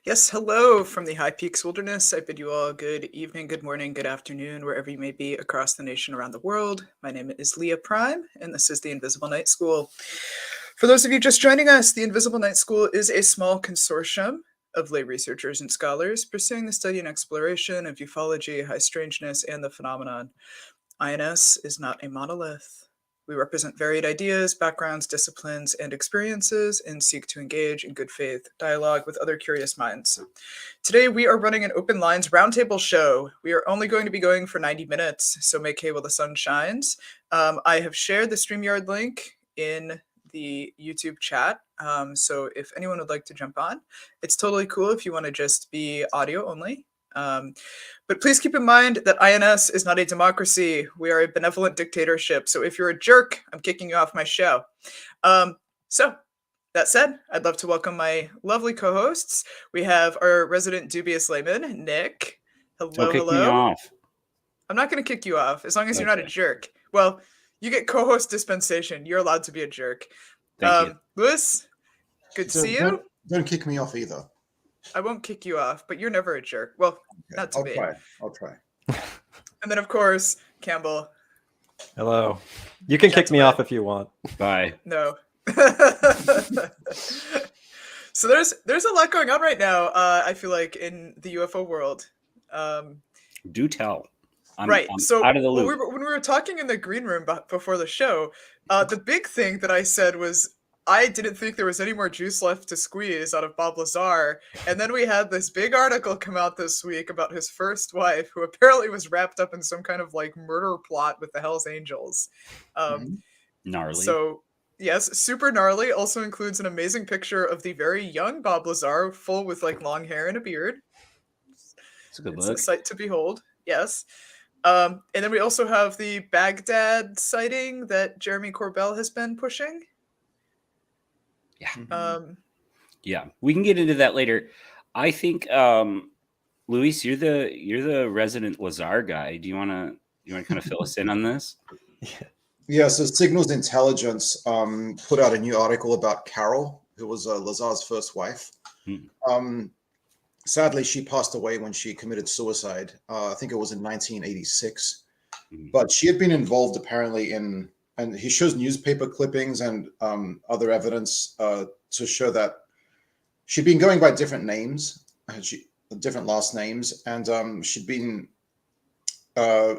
Yes, hello from the High Peaks Wilderness. I bid you all good evening, good morning, good afternoon, wherever you may be across the nation, around the world. My name is Leah Prime, and this is the Invisible Night School. For those of you just joining us, the Invisible Night School is a small consortium of lay researchers and scholars pursuing the study and exploration of ufology, high strangeness, and the phenomenon. INS is not a monolith. We represent varied ideas, backgrounds, disciplines, and experiences and seek to engage in good faith dialogue with other curious minds. Today, we are running an open lines roundtable show. We are only going to be going for 90 minutes, so make hay while the sun shines. I have shared the StreamYard link in the YouTube chat, so if anyone would like to jump on, it's totally cool if you want to just be audio only. But please keep in mind that INS is not a democracy. We are a benevolent dictatorship. So if you're a jerk, I'm kicking you off my show. So that said, I'd love to welcome my lovely co-hosts. We have our resident dubious layman, Nick. Don't kick me Hello. off. I'm not going to kick you off as long as you're not a jerk. Well, you get co-host dispensation. You're allowed to be a jerk. Thank you. Lewis, good to see you. Don't kick me off either. I won't kick you off, but you're never a jerk. Well, not to me. I'll try. And then, of course, Campbell. Hello. You can kick me off if you want. Bye. No. So there's a lot going on right now, I feel like, in the UFO world. Do tell. I'm so out of the loop. When we were talking in the green room before the show, the big thing that I said was, I didn't think there was any more juice left to squeeze out of Bob Lazar. And then we had this big article come out this week about his first wife, who apparently was wrapped up in some kind of like murder plot with the Hells Angels. Gnarly. So, yes, super gnarly. Also includes an amazing picture of the very young Bob Lazar, full with like long hair and a beard. It's a good It's look. a sight to behold. Yes. And then we also have the Baghdad sighting that Jeremy Corbell has been pushing. Yeah. Yeah, we can get into that later. I think, Luis, you're the resident Lazar guy. Do you want to kind of fill us in on this? Yeah. So Signals Intelligence put out a new article about Carol, who was Lazar's first wife. Sadly, she passed away when she committed suicide. I think it was in 1986. But she had been involved apparently and he shows newspaper clippings and other evidence to show that she'd been going by different names, different last names, and she'd been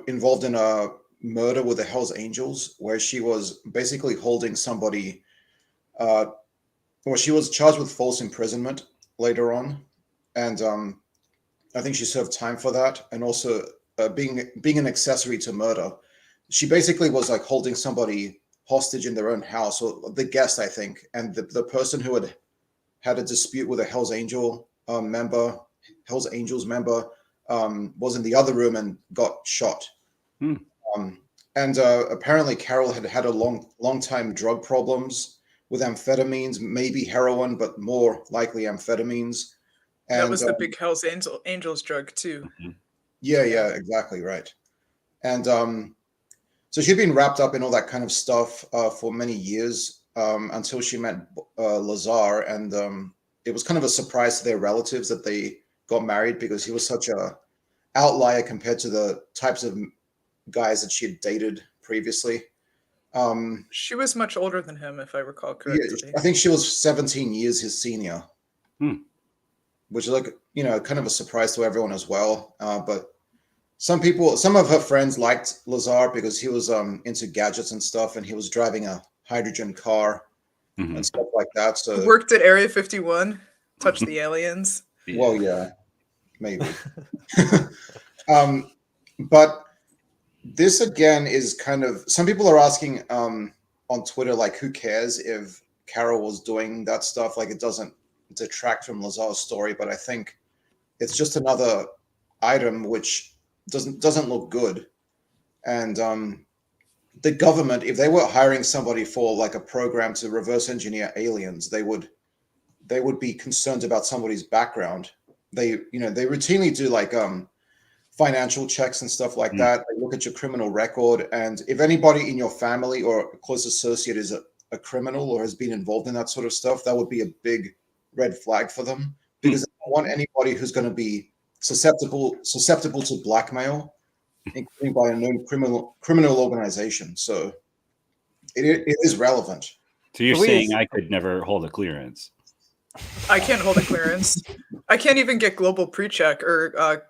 involved in a murder with the Hells Angels, where she was basically holding somebody. She was charged with false imprisonment later on, and I think she served time for that, and also being an accessory to murder. She basically was like holding somebody hostage in their own house, or the guest, I think. And the person who had a dispute with a Hells Angels member, was in the other room and got shot. And apparently Carol had a long time drug problems with amphetamines, maybe heroin, but more likely amphetamines. And that was the big Hells Angels drug too. Yeah, exactly right. And so she'd been wrapped up in all that kind of stuff for many years until she met Lazar, and it was kind of a surprise to their relatives that they got married, because he was such a outlier compared to the types of guys that she had dated previously. She was much older than him, if I recall correctly. Yeah, I think she was 17 years his senior, which is kind of a surprise to everyone as well. But some of her friends liked Lazar because he was into gadgets and stuff, and he was driving a hydrogen car and stuff like that. So worked at Area 51, touched the aliens. Well, yeah, maybe. But this again is kind of, some people are asking on Twitter, like, who cares if Carol was doing that stuff? Like, it doesn't detract from Lazar's story, but I think it's just another item which doesn't look good. And the government, if they were hiring somebody for like a program to reverse engineer aliens, they would be concerned about somebody's background. They routinely do like financial checks and stuff like that. They look at your criminal record, and if anybody in your family or a close associate is a criminal or has been involved in that sort of stuff, that would be a big red flag for them, because they want anybody who's going to be susceptible to blackmail, including by a known criminal organization. So it is relevant. So you're Louise. saying I could never hold a clearance? I can't hold a clearance. I can't even get global pre-check or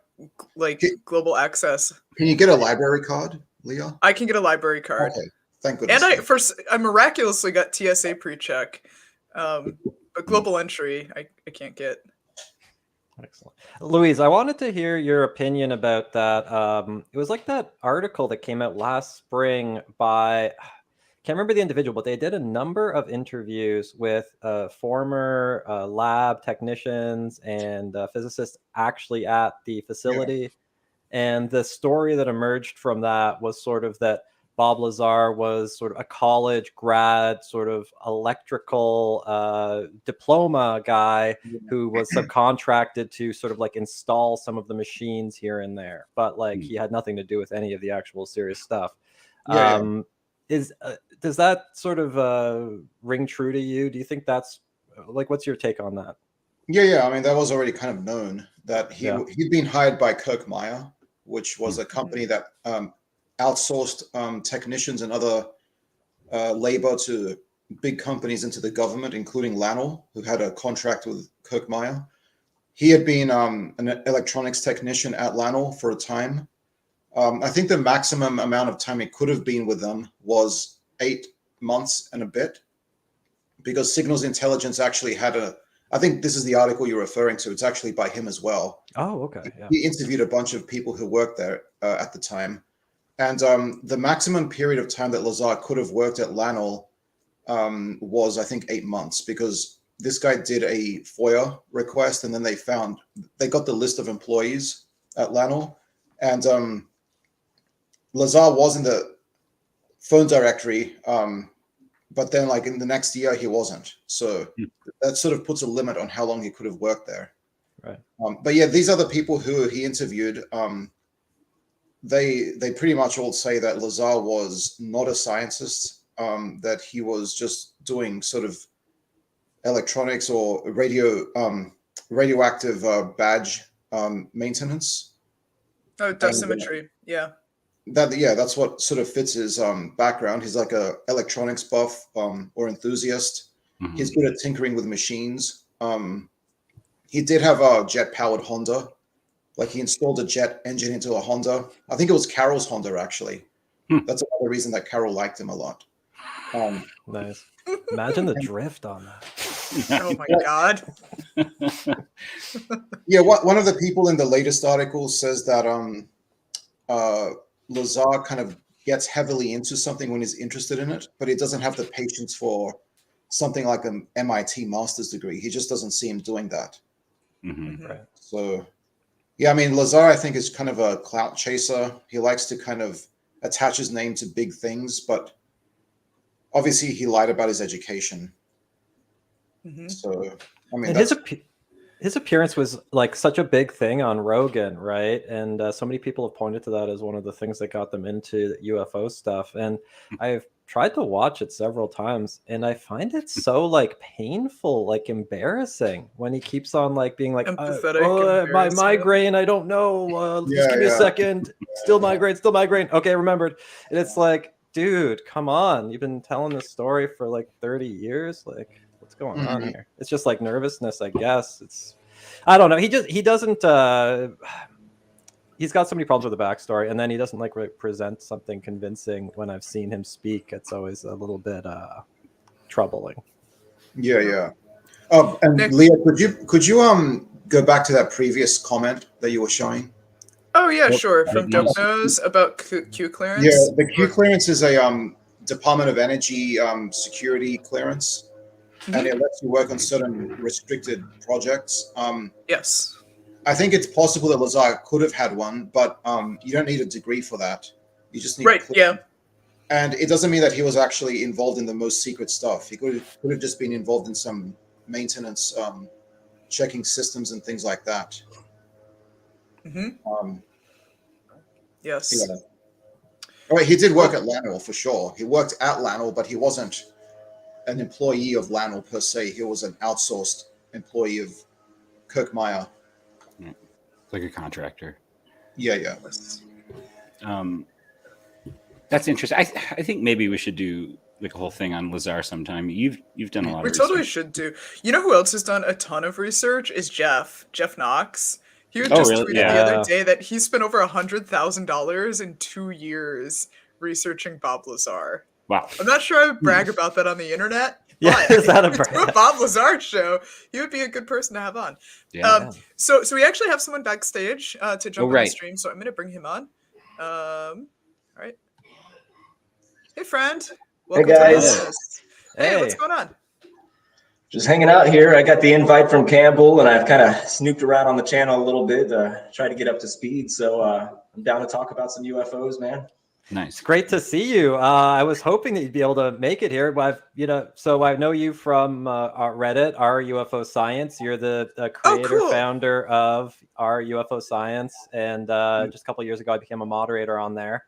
global access. Can you get a library card, Leah? I can get a library card. Okay, thank goodness. And I miraculously got TSA pre-check, but global entry I can't get. Excellent. Louise, I wanted to hear your opinion about that. It was like that article that came out last spring by, can't remember the individual, but they did a number of interviews with former lab technicians and physicists actually at the facility. Yeah. And the story that emerged from that was sort of that Bob Lazar was sort of a college grad, sort of electrical diploma guy who was subcontracted to sort of like install some of the machines here and there. But like he had nothing to do with any of the actual serious stuff. Yeah. Does that sort of ring true to you? Do you think that's like, what's your take on that? Yeah. I mean, that was already kind of known that he'd been hired by Kirk Meyer, which was a company that outsourced technicians and other labor to big companies into the government, including Lanol, who had a contract with Kirk Meyer. He had been an electronics technician at Lanol for a time. I think the maximum amount of time he could have been with them was 8 months and a bit, because Signals Intelligence actually had I think this is the article you're referring to. It's actually by him as well. Oh, okay. Yeah. He interviewed a bunch of people who worked there at the time. And the maximum period of time that Lazar could have worked at Lanol was, I think, 8 months, because this guy did a FOIA request, and then they got the list of employees at Lanol, and Lazar was in the phone directory, but then like in the next year he wasn't. So that sort of puts a limit on how long he could have worked there. Right. But yeah, these other people who he interviewed, they pretty much all say that Lazar was not a scientist, that he was just doing sort of electronics or radioactive badge maintenance. Oh, dosimetry. Yeah. That's what sort of fits his background. He's like a electronics buff or enthusiast. Mm-hmm. He's good at tinkering with machines. He did have a jet-powered Honda. Like he installed a jet engine into a Honda. I think it was Carol's Honda, actually. That's another reason that Carol liked him a lot. Nice. Imagine the drift on that. Oh my God. Yeah, one of the people in the latest article says that Lazar kind of gets heavily into something when he's interested in it, but he doesn't have the patience for something like an MIT master's degree. He just doesn't see him doing that. Mm-hmm. Right. So, yeah, I mean, Lazar, I think, is kind of a clout chaser. He likes to kind of attach his name to big things, but obviously he lied about his education. Mm-hmm. So, I mean, and his appearance was like such a big thing on Rogan, right? And so many people have pointed to that as one of the things that got them into UFO stuff. And I've tried to watch it several times, and I find it so like painful, like embarrassing when he keeps on like being like, my migraine, I don't know. Just give me a second. Still migraine. Okay, remembered. And it's like, dude, come on. You've been telling this story for like 30 years. Like, what's going on here? It's just like nervousness, I guess. I don't know. He doesn't he's got so many problems with the backstory, and then he doesn't like present something convincing when I've seen him speak. It's always a little bit troubling. Yeah. Oh, and Nick, Leah, could you go back to that previous comment that you were showing? Oh yeah, sure. From Dope Nose about Q clearance. Yeah, the Q clearance is a Department of Energy security clearance. Mm-hmm. And it lets you work on certain restricted projects. Yes. I think it's possible that Lazar could have had one, but you don't need a degree for that. You just need And it doesn't mean that he was actually involved in the most secret stuff. He could have just been involved in some maintenance, checking systems and things like that. Mm-hmm. Yes. Yeah. Oh, he did work at Lanol for sure. He worked at Lanol, but he wasn't an employee of Lanol per se. He was an outsourced employee of Kirk Meyer. like a contractor. Yeah. That's interesting. I think maybe we should do like a whole thing on Lazar sometime. You've done a lot We of totally research. should do. You know who else has done a ton of research is Jeff Knox. He Oh, just really? tweeted Yeah. the other day that he spent over $100,000 in 2 years researching Bob Lazar. Wow. I'm not sure I would brag about that on the internet. Yeah, but is that a if we do brag? a Bob Lazar show, he would be a good person to have on. Yeah. So we actually have someone backstage to jump on right. the stream, so I'm going to bring him on. All right. Hey, friend. Welcome guys. to the Hey, what's going on? Just hanging out here. I got the invite from Campbell, and I've kind of snooped around on the channel a little bit, try to get up to speed. So I'm down to talk about some UFOs, man. Nice. Great to see you. I was hoping that you'd be able to make it here. But so I know you from our Reddit, Our UFO Science. You're the creator, founder of Our UFO Science, and just a couple of years ago, I became a moderator on there.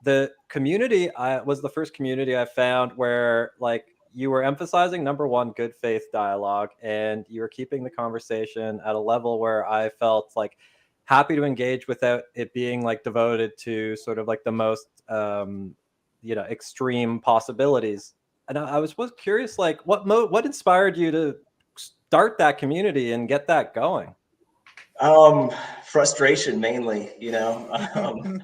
The community was the first community I found where like you were emphasizing, number one, good faith dialogue, and you were keeping the conversation at a level where I felt like happy to engage without it being like devoted to sort of like the most extreme possibilities. And I was curious, like what inspired you to start that community and get that going? Frustration mainly, I'm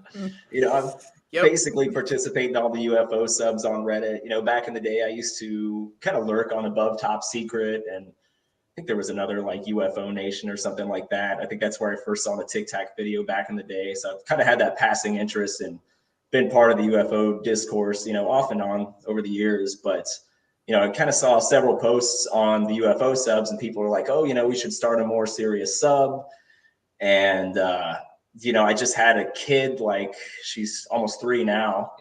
basically participating in all the UFO subs on Reddit. Back in the day, I used to kind of lurk on Above Top Secret, and I think there was another like UFO Nation or something like that. I think that's where I first saw the Tic Tac video back in the day. So I've kind of had that passing interest and been part of the UFO discourse, off and on over the years. But, I kind of saw several posts on the UFO subs, and people were like, oh, we should start a more serious sub. And, I just had a kid, like she's almost 3 now,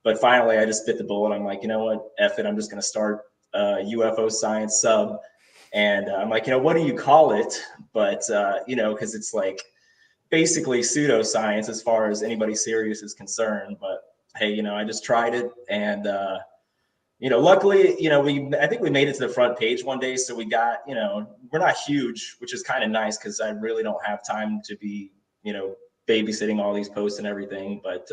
but finally I just bit the bullet. I'm like, you know what, F it, I'm just going to start a UFO Science sub. And I'm like, what do you call it? But, because it's like basically pseudoscience as far as anybody serious is concerned. But hey, I just tried it. And, luckily, I think we made it to the front page one day. So we got, we're not huge, which is kind of nice because I really don't have time to be, babysitting all these posts and everything. But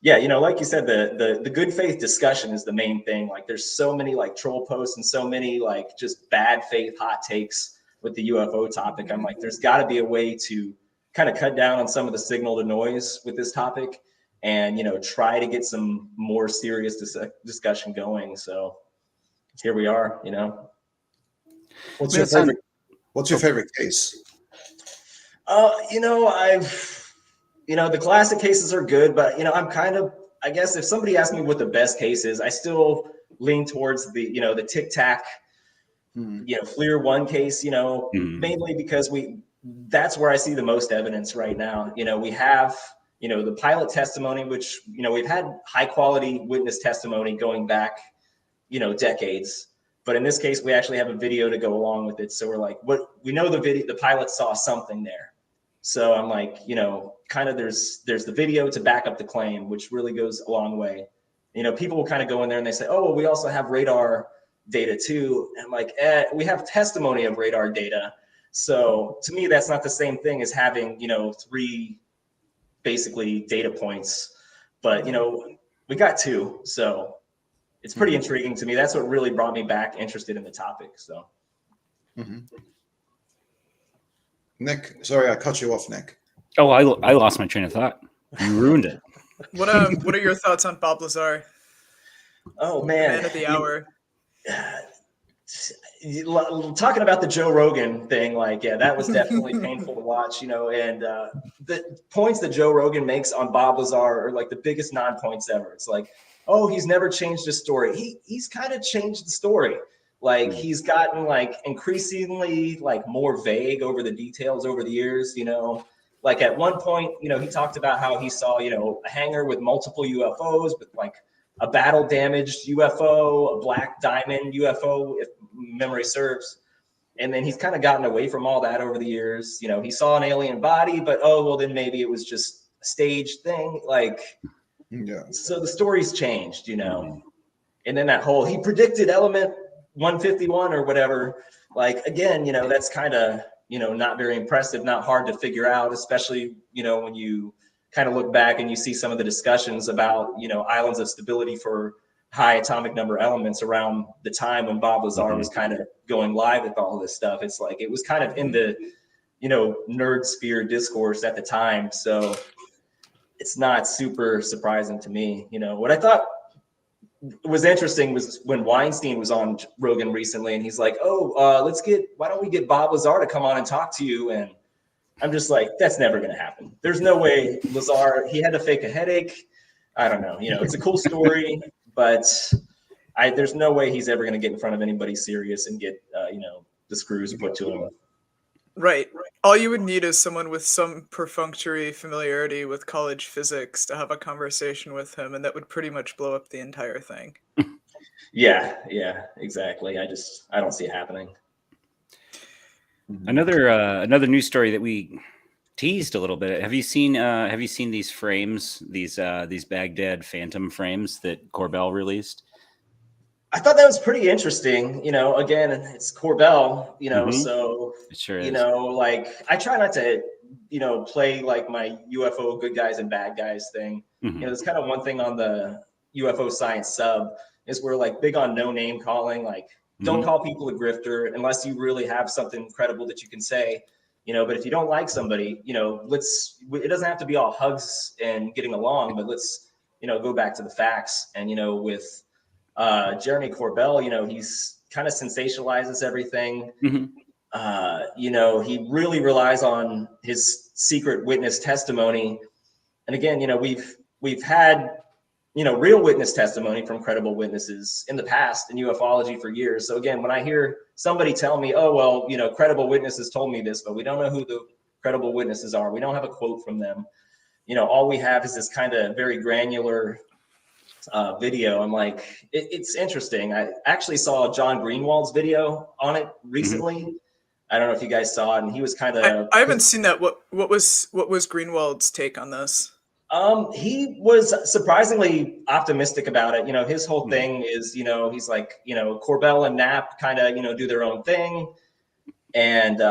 yeah, like you said, the good faith discussion is the main thing. Like there's so many like troll posts and so many like just bad faith hot takes with the UFO topic. I'm like, there's got to be a way to kind of cut down on some of the signal to noise with this topic and, try to get some more serious discussion going. So here we are, What's your favorite case? The classic cases are good, but I'm kind of, I guess if somebody asked me what the best case is, I still lean towards the, the Tic Tac, FLIR 1 case, mainly because that's where I see the most evidence right now. We have, the pilot testimony, which, we've had high quality witness testimony going back, decades. But in this case, we actually have a video to go along with it. So we're like, we know the pilot saw something there. So I'm like, kind of there's the video to back up the claim, which really goes a long way. People will kind of go in there and they say, oh, well, we also have radar data too. And I'm like, we have testimony of radar data. So to me, that's not the same thing as having, 3 basically data points. But, we got 2. So it's pretty intriguing to me. That's what really brought me back interested in the topic. So. Nick, sorry, I cut you off, Nick. Oh, I lost my train of thought. You ruined it. What are your thoughts on Bob Lazar? Oh man, man of the hour. Talking about the Joe Rogan thing, like, yeah, that was definitely painful to watch, and the points that Joe Rogan makes on Bob Lazar are like the biggest non-points ever. It's like, oh, he's never changed his story. He's kind of changed the story. Like he's gotten like increasingly like more vague over the details over the years, like at one point, he talked about how he saw, a hangar with multiple UFOs, with like a battle damaged UFO, a black diamond UFO, if memory serves. And then he's kind of gotten away from all that over the years. He saw an alien body, but oh, well, then maybe it was just a staged thing. Like, yeah. So the story's changed, and then that he predicted element 151 or whatever. Like, again, that's kind of not very impressive, not hard to figure out, especially, when you kind of look back and you see some of the discussions about, islands of stability for high atomic number elements around the time when Bob Lazar was kind of going live with all of this stuff. It's like, it was kind of in the, nerd sphere discourse at the time. So it's not super surprising to me. What I thought was interesting was when Weinstein was on Rogan recently, and he's like, why don't we get Bob Lazar to come on and talk to you? And I'm just like, that's never going to happen. There's no way Lazar, he had to fake a headache. I don't know. It's a cool story, but there's no way he's ever going to get in front of anybody serious and get, the screws put to him. Right. All you would need is someone with some perfunctory familiarity with college physics to have a conversation with him, and that would pretty much blow up the entire thing. Yeah, exactly. I don't see it happening. Another news story that we teased a little bit. Have you seen these frames, these Baghdad Phantom frames that Corbell released? I thought that was pretty interesting. Again, it's Corbell, so it sure is. Like, I try not to, play like my UFO good guys and bad guys thing. There's kind of one thing on the UFO science sub is we're like big on no name calling, like don't call people a grifter unless you really have something credible that you can say, but if you don't like somebody, it doesn't have to be all hugs and getting along, but let's, go back to the facts. And, with Jeremy Corbell, he's kind of sensationalizes everything. He really relies on his secret witness testimony. And again, we've had, real witness testimony from credible witnesses in the past in ufology for years. So again, when I hear somebody tell me, oh, well, credible witnesses told me this, but we don't know who the credible witnesses are. We don't have a quote from them. All we have is this kind of very granular video. I'm like, it's interesting. I actually saw John Greenwald's video on it recently. I don't know if you guys saw it, and he was kind of. I haven't seen that. What was Greenwald's take on this? He was surprisingly optimistic about it. His whole thing is, he's like, Corbell and Knapp kind of, do their own thing, and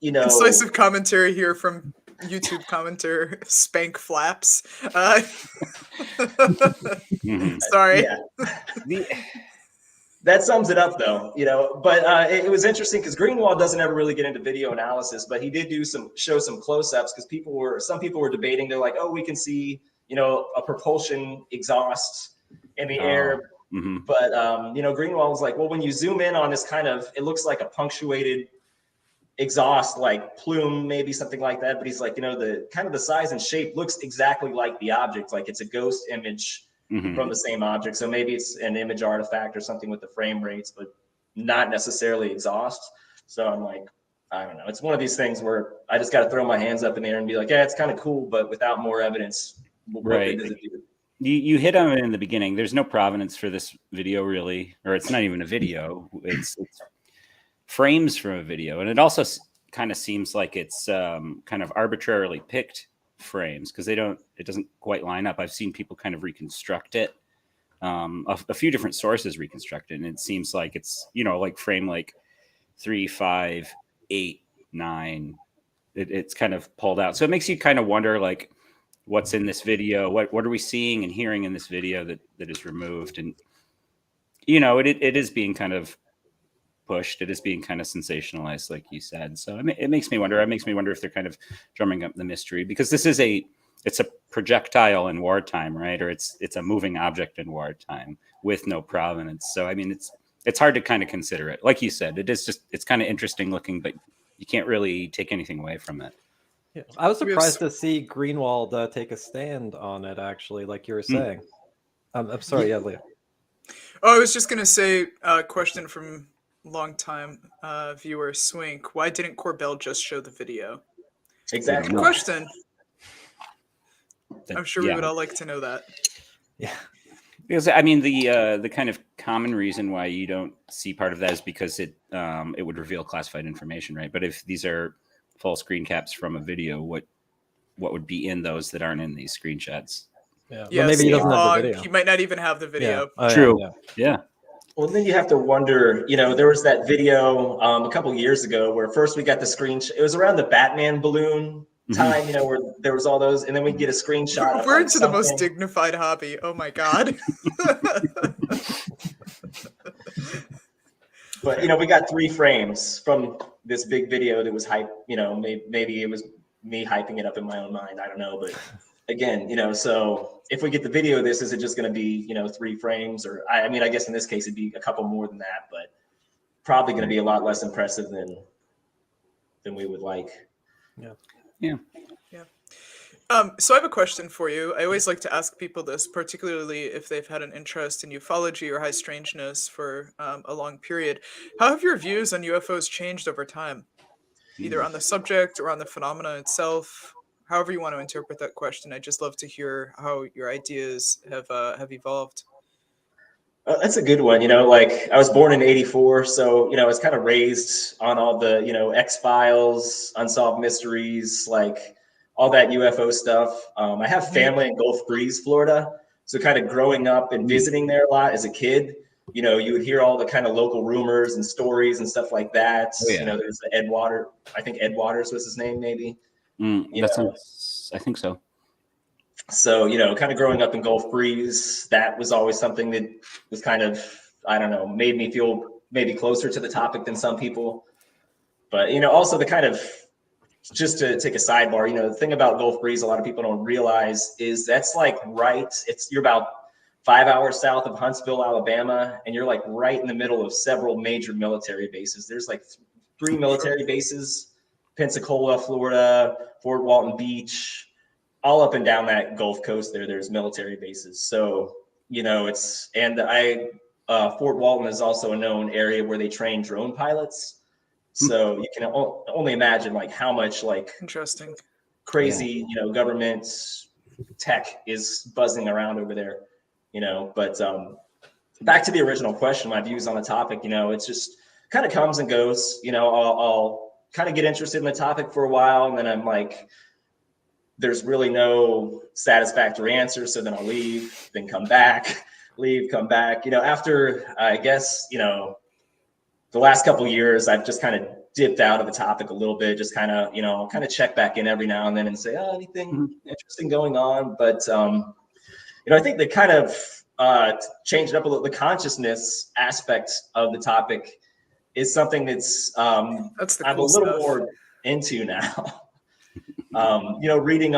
incisive commentary here from YouTube commenter Spank Flaps. Sorry. Yeah. That sums it up, though, but it was interesting because Greenwald doesn't ever really get into video analysis, but he did show some close-ups because some people were debating. They're like, oh, we can see, a propulsion exhaust in the air. But, Greenwald was like, well, when you zoom in on this it looks like a punctuated exhaust, like plume, maybe something like that. But he's like, the size and shape looks exactly like the object, like it's a ghost image from the same object. So maybe it's an image artifact or something with the frame rates, but not necessarily exhaust. So I'm like, I don't know. It's one of these things where I just got to throw my hands up in the air and be like, yeah, it's kind of cool, but without more evidence, what good does it do? You hit on it in the beginning. There's no provenance for this video, really, or it's not even a video. It's frames from a video, and it also kind of seems like it's kind of arbitrarily picked frames because it doesn't quite line up. I've seen people kind of reconstruct it, a few different sources reconstruct it, and it seems like it's like frame like 3, 5, 8, 9. It's kind of pulled out, so it makes you kind of wonder like what's in this video, what are we seeing and hearing in this video that is removed, and it is being kind of pushed. It is being kind of sensationalized, like you said. So it makes me wonder. It makes me wonder if they're kind of drumming up the mystery because this is it's a projectile in wartime, right? Or it's a moving object in wartime with no provenance. So I mean, it's hard to kind of consider it. Like you said, it's kind of interesting looking, but you can't really take anything away from it. Yeah, I was surprised to see Greenwald take a stand on it. Actually, like you were saying. I'm sorry, yeah, Leah. Oh, I was just gonna say a question from long-time viewer Swink. Why didn't Corbell just show the video? Exactly. Good question. I'm sure we would all like to know that. Yeah. Because I mean, the kind of common reason why you don't see part of that is because it would reveal classified information, right? But if these are full screen caps from a video, what would be in those that aren't in these screenshots? Yeah, maybe he doesn't have the video. He might not even have the video. Yeah. True. Yeah. Well, then you have to wonder, there was that video a couple years ago where first we got the screenshot. It was around the Batman balloon time, where there was all those, and then we get a screenshot of We're like into the most something. dignified hobby. Oh my god. But we got 3 frames from this big video that was hype. Maybe it was me hyping it up in my own mind. I don't know, but again, so if we get the video of this, is it just going to be 3 frames, or I mean, I guess in this case it'd be a couple more than that, but probably going to be a lot less impressive than we would like. Yeah. So I have a question for you. I always like to ask people this, particularly if they've had an interest in ufology or high strangeness for a long period. How have your views on UFOs changed over time, either on the subject or on the phenomena itself? However you want to interpret that question, I'd just love to hear how your ideas have evolved. That's a good one. Like I was born in '84, so I was kind of raised on all the X-Files, Unsolved Mysteries, like all that UFO stuff. I have family in Gulf Breeze, Florida, so kind of growing up and visiting there a lot as a kid. You would hear all the kind of local rumors and stories and stuff like that. Oh, yeah. There's the Ed Water. I think Ed Waters was his name, maybe. I think so. So, kind of growing up in Gulf Breeze, that was always something that was kind of, I don't know, made me feel maybe closer to the topic than some people. But, also the kind of, just to take a sidebar, the thing about Gulf Breeze, a lot of people don't realize is that's like you're about 5 hours south of Huntsville, Alabama, and you're like right in the middle of several major military bases. There's like 3 military bases, Pensacola, Florida, Fort Walton Beach, all up and down that Gulf Coast there's military bases. So, Fort Walton is also a known area where they train drone pilots. So you can only imagine like how much like Interesting, crazy, government tech is buzzing around over there, but back to the original question, my views on the topic, it's just kind of comes and goes, I'll kind of get interested in the topic for a while. And then I'm like, there's really no satisfactory answer. So then I'll leave, then come back, leave, come back, after, I guess, the last couple of years, I've just kind of dipped out of the topic a little bit, just kind of, kind of check back in every now and then and say, oh, anything interesting going on. But, I think they kind of changed up a little. The consciousness aspect of the topic is something that's I'm a little more into now. Reading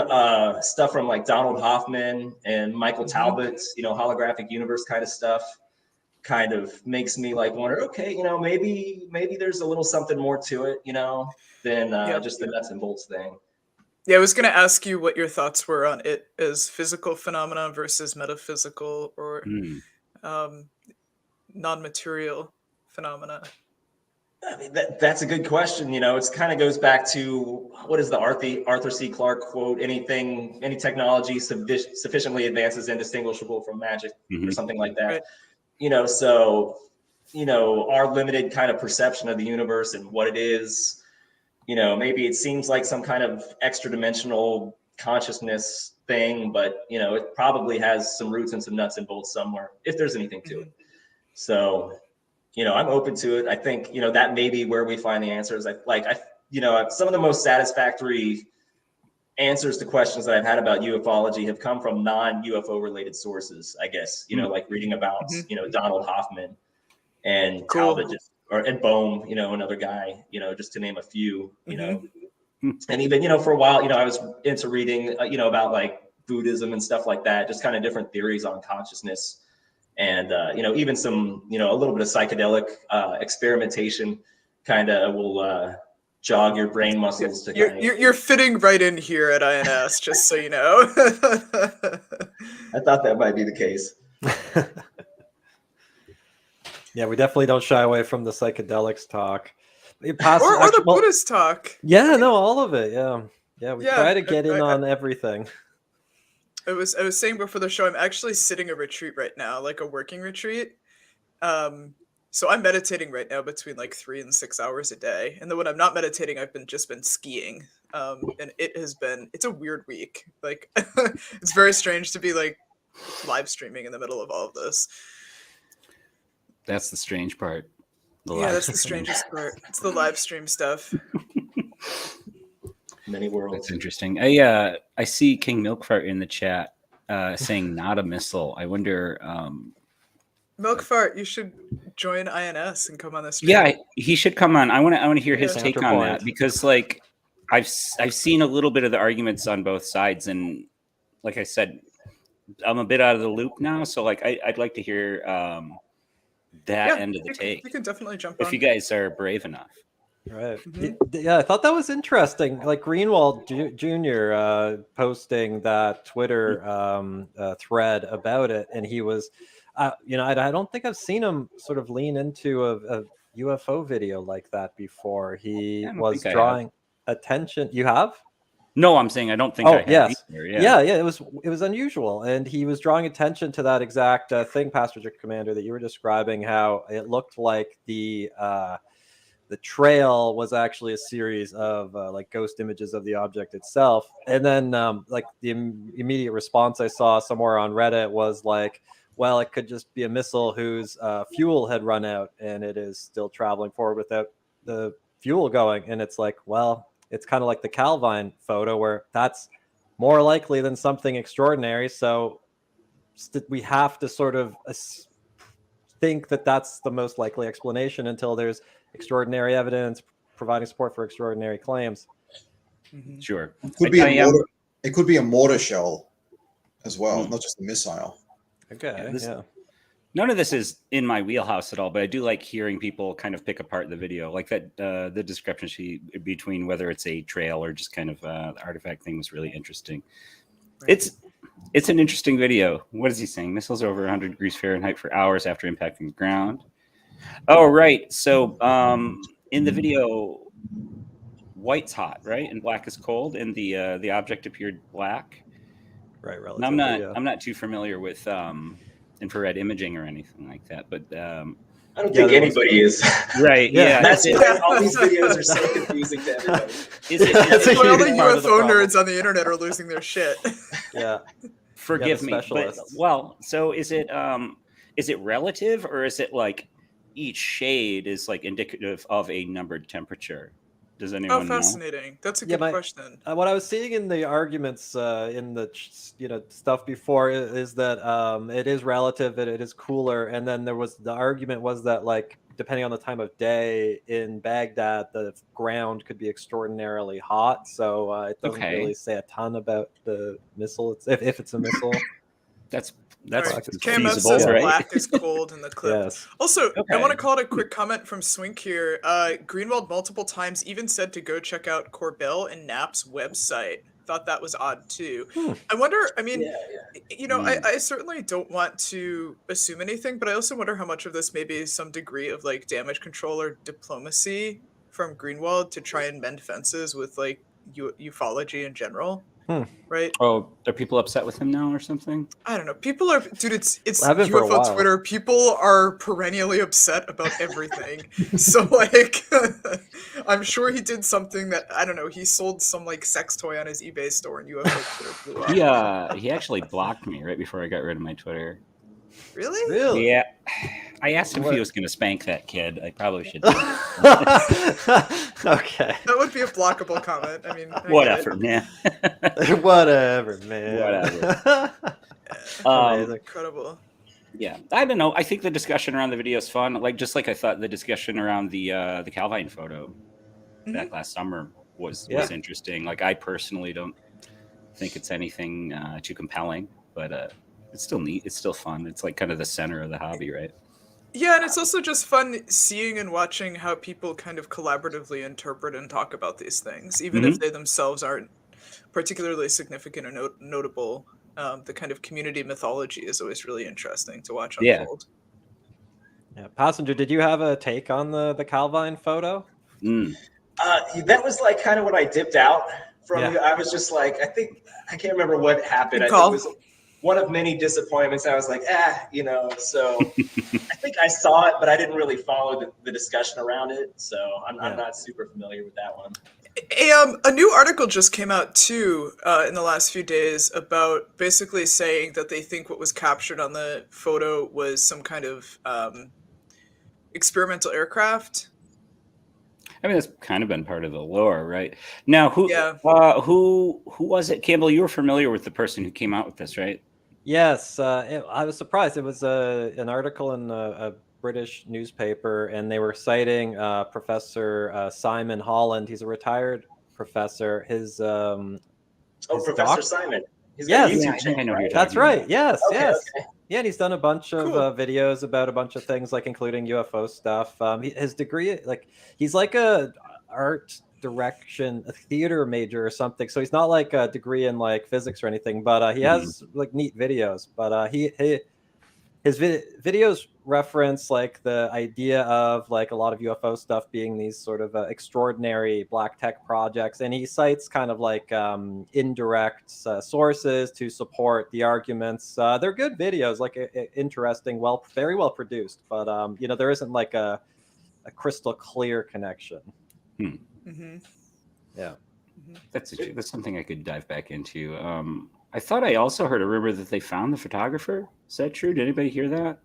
stuff from like Donald Hoffman and Michael Talbot's, holographic universe kind of stuff kind of makes me like wonder, okay, maybe there's a little something more to it, than just the nuts and bolts thing. Yeah, I was going to ask you what your thoughts were on it as physical phenomena versus metaphysical or non-material phenomena. I mean, that's a good question. It's kind of goes back to what is the Arthur C. Clarke quote? Any technology sufficiently advances indistinguishable from magic or something like that. Right. So, our limited kind of perception of the universe and what it is, maybe it seems like some kind of extra dimensional consciousness thing, but, it probably has some roots and some nuts and bolts somewhere, if there's anything to it. So, I'm open to it. I think, that may be where we find the answers. Some of the most satisfactory answers to questions that I've had about ufology have come from non-UFO related sources, I guess, like reading about, Donald Hoffman and Talbot and Bohm, another guy, just to name a few, and even, for a while, I was into reading, about like Buddhism and stuff like that, just kind of different theories on consciousness. And, even some, a little bit of psychedelic experimentation kind of will jog your brain muscles. You're fitting right in here at INS, just so you know. I thought that might be the case. Yeah, we definitely don't shy away from the psychedelics talk. Or the Buddhist talk. Yeah, no, all of it. Yeah, we try to get in on everything. I was saying before the show, I'm actually sitting a retreat right now, like a working retreat. So I'm meditating right now between like 3 and 6 hours a day. And then when I'm not meditating, I've just been skiing. And it's a weird week. Like it's very strange to be like live streaming in the middle of all of this. That's the strange part. Yeah, that's the strangest part. It's the live stream stuff. Many worlds. That's interesting. I see King Milkfart in the chat saying not a missile. I wonder. Milkfart, you should join INS and come on the stream. Yeah, he should come on. I want to hear his Yeah. take on Counterpoint. that, because like I've seen a little bit of the arguments on both sides, and like I said, I'm a bit out of the loop now. So like I'd like to hear that end of the take. You can definitely jump on. If you guys are brave enough. Right. Mhm. Yeah, I thought that was interesting. Like Greenwald Jr. Posting that Twitter thread about it, and he was, I don't think I've seen him sort of lean into a UFO video like that before. He was drawing attention. You have? No, I'm saying I don't think I have yes. either. Yeah. It was unusual, and he was drawing attention to that exact thing, Pastor Commander, that you were describing. How it looked like the trail was actually a series of like ghost images of the object itself, and then like the immediate response I saw somewhere on Reddit was like, well, it could just be a missile whose fuel had run out and it is still traveling forward without the fuel going. And it's like, well, it's kind of like the Calvine photo, where that's more likely than something extraordinary. So we have to sort of think that that's the most likely explanation until there's extraordinary evidence providing support for extraordinary claims. Mhm. Sure. It could be a mortar shell as well, not just a missile. Okay. Yeah. None of this is in my wheelhouse at all, but I do like hearing people kind of pick apart the video, like that. The discrepancy between whether it's a trail or just kind of the artifact thing was really interesting. Right. It's an interesting video. What is he saying? Missiles over 100 degrees Fahrenheit for hours after impacting the ground. Oh, right. So in the video, white's hot, right, and black is cold, and the object appeared black. Right. And I'm not too familiar with infrared imaging or anything like that, but I don't think anybody is. Right. Yeah. That's why all these videos are so confusing to everybody. That's why all the huge part of the UFO problem. nerds on the internet are losing their shit. Yeah. Forgive the me, but specialists. so is it relative, or is it like each shade is like indicative of a numbered temperature? Does anyone know? Fascinating. That's a good question. What I was seeing in the arguments in the stuff before is that it is relative, that it is cooler, and then the argument was that, like, depending on the time of day in Baghdad, the ground could be extraordinarily hot. So it doesn't really say a ton about the missile if it's a missile. That's Right. feasible, KMF says right? black is cold in the clip. Yes. Also, I want to call it a quick comment from Swink here. Greenwald multiple times even said to go check out Corbell and Knapp's website. Thought that was odd too. I wonder, I mean, I certainly don't want to assume anything, but I also wonder how much of this may be some degree of like damage control or diplomacy from Greenwald to try and mend fences with like ufology in general. Right? Oh, are people upset with him now or something? I don't know. People are, dude. It's Have been for a UFO while. Twitter. People are perennially upset about everything. So like, I'm sure he did something that I don't know. He sold some like sex toy on his eBay store, and UFO Twitter blew up. He actually blocked me right before I got rid of my Twitter. Really? Really? Yeah. I asked him if he was going to spank that kid. I probably should. Okay. That would be a blockable comment. I mean, Whatever, man. Whatever, man. Whatever. Amazing. Incredible. Yeah, I don't know. I think the discussion around the video is fun. Like I thought the discussion around the Calvine photo back last summer was interesting. Like, I personally don't think it's anything too compelling, but it's still neat. It's still fun. It's like kind of the center of the hobby, right? Yeah, and it's also just fun seeing and watching how people kind of collaboratively interpret and talk about these things, even if they themselves aren't particularly significant or notable. The kind of community mythology is always really interesting to watch unfold. Yeah. Passenger, did you have a take on the Calvine photo? That was like kind of when I dipped out from. I was just like, I can't remember what happened. I think it was one of many disappointments. I was like, So I think I saw it, but I didn't really follow the discussion around it. So I'm not super familiar with that one. A new article just came out too in the last few days about basically saying that they think what was captured on the photo was some kind of experimental aircraft. I mean, that's kind of been part of the lore, right? Now, Yeah. who was it? Campbell, you were familiar with the person who came out with this, right? Yes, I was surprised. It was an article in a British newspaper, and they were citing Professor Simon Holland. He's a retired professor. Oh, His Professor doc. Simon. He's got a Yes, Yeah, YouTube I think I channel, know who you're right? that's talking right. about. Yes, Okay, yes. okay. Yeah, and he's done a bunch of Cool. videos about a bunch of things, like including UFO stuff. His degree, like he's like a art direction, a theater major or something. So he's not like a degree in like physics or anything, but he Mhm. has like neat videos. But his videos reference like the idea of like a lot of UFO stuff being these sort of extraordinary black tech projects, and he cites kind of like indirect sources to support the arguments. They're good videos, like interesting, very well produced, but there isn't like a crystal clear connection. Mm-hmm. Yeah. Mm-hmm. That's something I could dive back into. I thought I also heard a rumor that they found the photographer. Is that true? Did anybody hear that?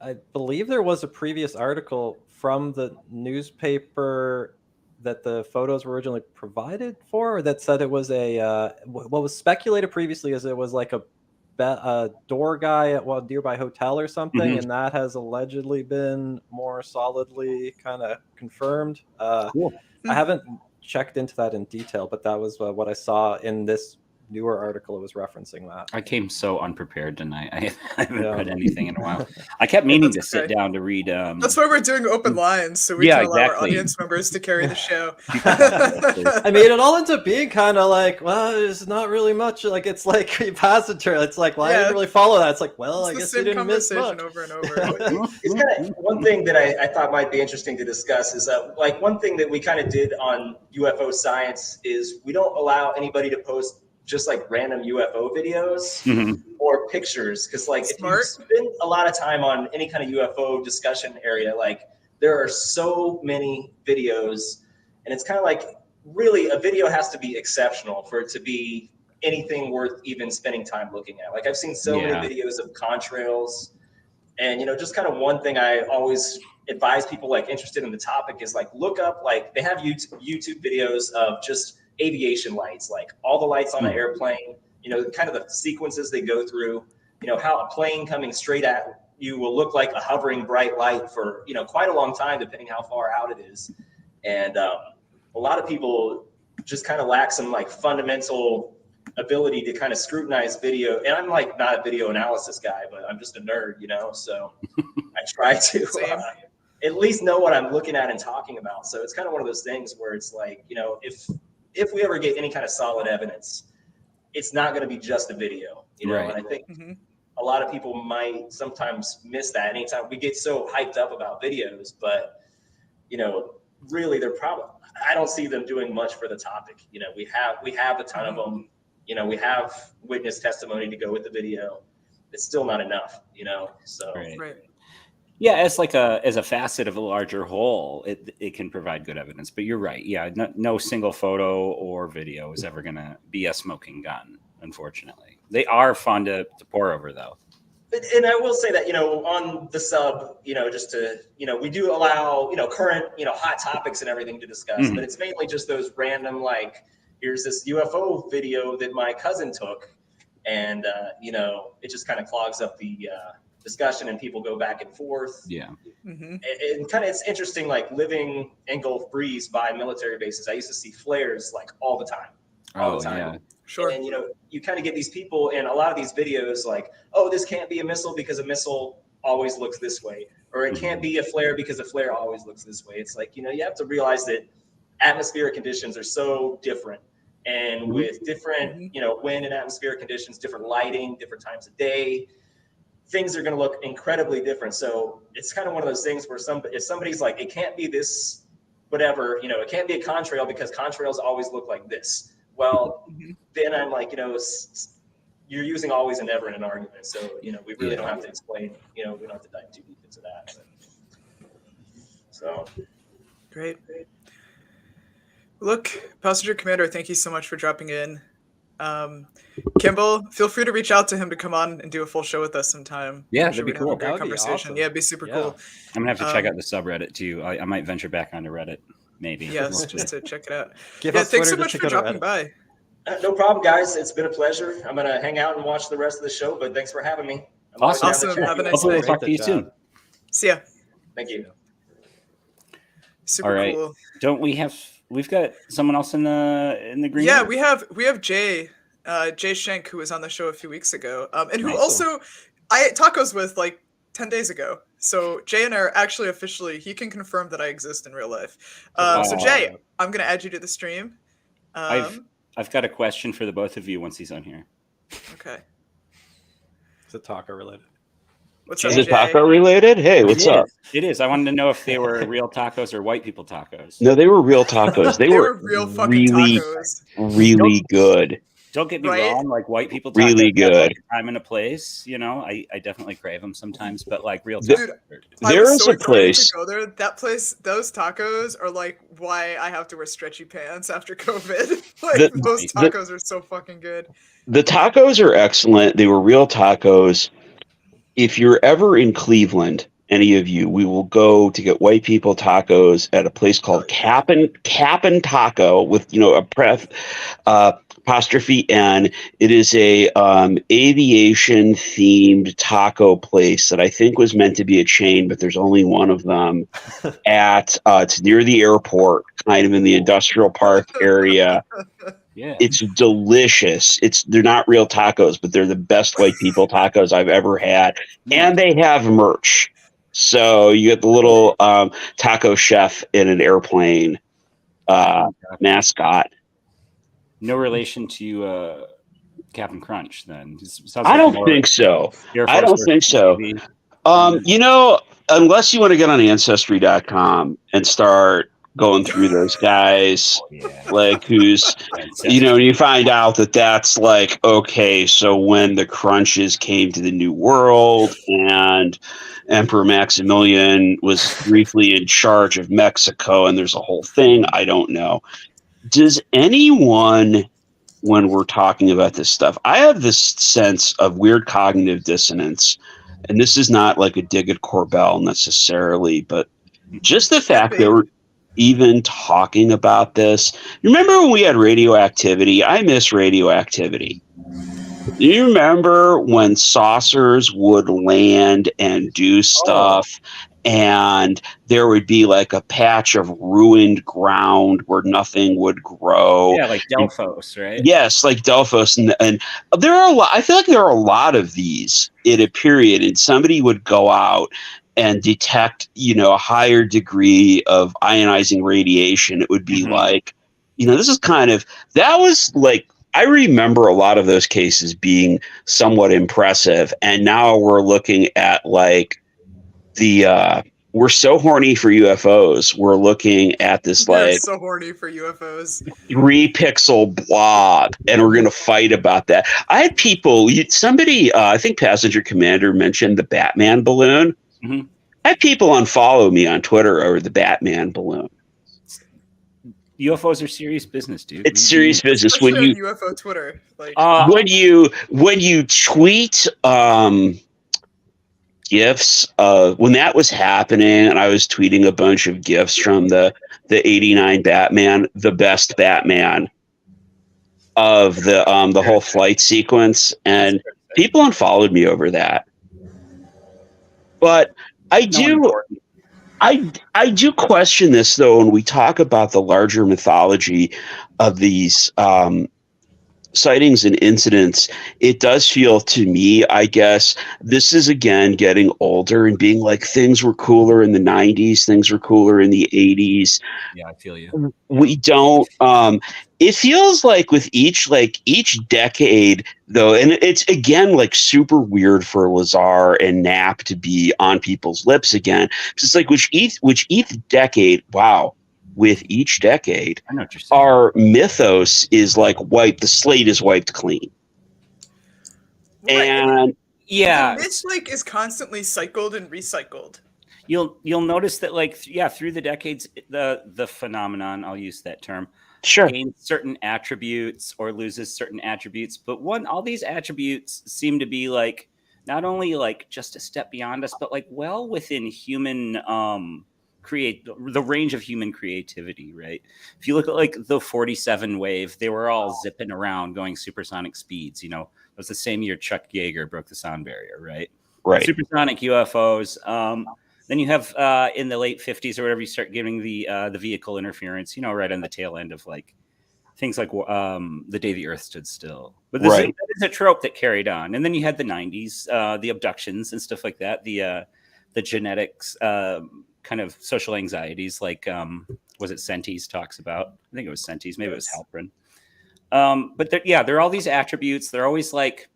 I believe there was a previous article from the newspaper that the photos were originally provided for, that said it was what was speculated previously is it was like a door guy at one nearby hotel or something, Mhm. and that has allegedly been more solidly kind of confirmed. Cool. I haven't checked into that in detail, but that was what I saw in this newer article. It was referencing that. I came so unprepared tonight. I haven't Yeah. read anything in a while. I kept meaning to That's sit okay. down to read. That's why we're doing open lines, so we Yeah, can allow our exactly. audience members to carry the show. I mean, it all ends up being kind of like, well, there's not really much. Like, it's like a passenger. It's like, well, I didn't Yeah. really follow that. It's like, well, It's I the guess you same didn't miss much. conversation over and over. It's kind of one thing that I thought might be interesting to discuss is like one thing that we kind of did on UFO science is we don't allow anybody to post just like random UFO videos Mhm. or pictures, because like if you Smart. spend a lot of time on any kind of UFO discussion area, like there are so many videos, and it's kind of like really a video has to be exceptional for it to be anything worth even spending time looking at. Like I've seen so many Yeah. videos of contrails, and just kind of one thing I always advise people like interested in the topic is like look up, like they have YouTube videos of just aviation lights, like all the lights on an airplane, kind of the sequences they go through, how a plane coming straight at you will look like a hovering bright light for quite a long time depending how far out it is. And a lot of people just kind of lack some like fundamental ability to kind of scrutinize video. And I'm like not a video analysis guy, but I'm just a nerd, so I try to at least know what I'm looking at and talking about. So it's kind of one of those things where it's like, if we ever get any kind of solid evidence, it's not going to be just a video, Right. And I think Mhm. a lot of people might sometimes miss that anytime we get so hyped up about videos, but really they're probably, I don't see them doing much for the topic. We have a ton of them. We have witness testimony to go with the video. It's still not enough, so. Right. Yeah, as a facet of a larger whole, it can provide good evidence. But you're right. Yeah, no single photo or video is ever going to be a smoking gun. Unfortunately, they are fun to pore over, though. And I will say that, on the sub, just to, we do allow, current, hot topics and everything to discuss, but it's mainly just those random, like, here's this UFO video that my cousin took, and, it just kind of clogs up the discussion and people go back and forth. Yeah. Mm-hmm. And kind of, it's interesting, like living in Gulf Breeze by military bases, I used to see flares like all the time. Yeah. Sure. And you kind of get these people in a lot of these videos like, oh, this can't be a missile because a missile always looks this way, or it can't be a flare because a flare always looks this way. It's like, you have to realize that atmospheric conditions are so different, and with different, wind and atmospheric conditions, different lighting, different times of day, things are going to look incredibly different. So it's kind of one of those things where if somebody's like, it can't be this, whatever, it can't be a contrail because contrails always look like this. Well, then I'm like, you're using always and never in an argument. So, we really don't have to explain, we don't have to dive too deep into that. So. Great. Look, Passenger Commander, thank you so much for dropping in. Campbell, feel free to reach out to him to come on and do a full show with us sometime. Yeah, I'm sure that'd be we'd have a cool. great That would be conversation. awesome. Yeah, it'd be super Yeah. cool. I'm gonna have to check Um, out the subreddit too. I might venture back onto Reddit, maybe. Yes, We'll just see. to check it out. Give Yeah, us thanks so Twitter much just for to go to dropping Reddit. by. No problem, guys. It's been a pleasure. I'm gonna hang out and watch the rest of the show, but thanks for having me. I'm always Awesome. down to chat Have a to you nice guys. Hopefully we'll day. talk Great to you chat. soon. See ya. Thank you. Super All right. cool. Don't we have? We've got someone else in the green Yeah, room? we have Jay Shank, who was on the show a few weeks ago, and who Nice. also I ate tacos with like 10 days ago. So Jay and I are actually officially, he can confirm that I exist in real life. So Jay, I'm gonna add you to the stream. I've got a question for the both of you once he's on here. Okay. Is it taco related? What's Is up, Is it Jay? taco related? Hey, what's up? It is. I wanted to know if they were real tacos or white people tacos. No, they were real tacos. They were real fucking really, tacos. really good. Don't get me Right? wrong. Like white people tacos Really have, good. like, a time and a place. You know, I definitely crave them sometimes, but like real The- tacos. Dude, I There was is so a excited place. to go there. That place, those tacos are like why I have to wear stretchy pants after COVID. Like those the- tacos are so fucking good. The tacos are excellent. They were real tacos. If you're ever in Cleveland, any of you, we will go to get white people tacos at a place called Cap'n Taco with apostrophe N. It is a aviation themed taco place that I think was meant to be a chain, but there's only one of them at it's near the airport, kind of in the industrial park area. Yeah. It's delicious. They're not real tacos, but they're the best white people tacos I've ever had. And they have merch. So you get the little taco chef in an airplane mascot. No relation to Captain Crunch, then. Sounds I like don't more think so. Air I Force don't think so. Navy. Unless you want to get on Ancestry.com and start going through those guys, Yeah. like who's, and you find out that that's like, okay, so when the Crunches came to the New World and Emperor Maximilian was briefly in charge of Mexico, and there's a whole thing, I don't know. Does anyone, when we're talking about this stuff, I have this sense of weird cognitive dissonance, and this is not like a dig at Corbell necessarily, but just the fact that we're even talking about this. You remember when we had radioactivity? I miss radioactivity. Do you remember when saucers would land and do stuff, and there would be like a patch of ruined ground where nothing would grow? Yeah, like Delphos, right? Yes, like Delphos, and there are a lot. I feel like there are a lot of these in a period, and somebody would go out and detect, a higher degree of ionizing radiation. It would be like, this is that was like, I remember a lot of those cases being somewhat impressive. And now we're looking at like we're so horny for UFOs. We're looking at this We're like so horny for UFOs. 3-pixel blob, and we're going to fight about that. I had people, somebody, I think Passenger Commander mentioned the Batman balloon. Mhm. I had people unfollow me on Twitter over the Batman balloon. UFOs are serious business, dude. It's serious business. Especially on UFO Twitter. Like When you tweet GIFs, when that was happening, and I was tweeting a bunch of GIFs from the 89 Batman, the best Batman of the whole flight sequence, and people unfollowed me over that. But I do question this, though, when we talk about the larger mythology of these sightings and incidents. It does feel to me, I guess, this is again getting older and being like, things were cooler in the 90s, things were cooler in the 80s. Yeah, I feel you. We don't it feels like with each decade, though, and it's again like super weird for Lazar and Knapp to be on people's lips again. It's like which each decade, wow, with each decade, I know what you're saying. our mythos is like wiped. The slate is wiped clean. right. And Yeah, the myth is constantly cycled and recycled. you'll notice that through the decades, the phenomenon, I'll use that term, Sure. gains certain attributes or loses certain attributes. But all these attributes seem to be like not only like just a step beyond us, but like well within human the range of human creativity, right? If you look at like the 47 wave, they were all zipping around going supersonic speeds. It was the same year Chuck Yeager broke the sound barrier, right? Right. Supersonic UFOs. Then you have in the late 50s or whatever, you start getting the vehicle interference, right on the tail end of like things like the day the Earth stood still. But that is a trope that carried on. And then you had the 90s, the abductions and stuff like that, the genetics, kind of social anxieties, like was it Sentis talks about? I think it was Sentis, maybe it was Halprin. But there are all these attributes. They're always like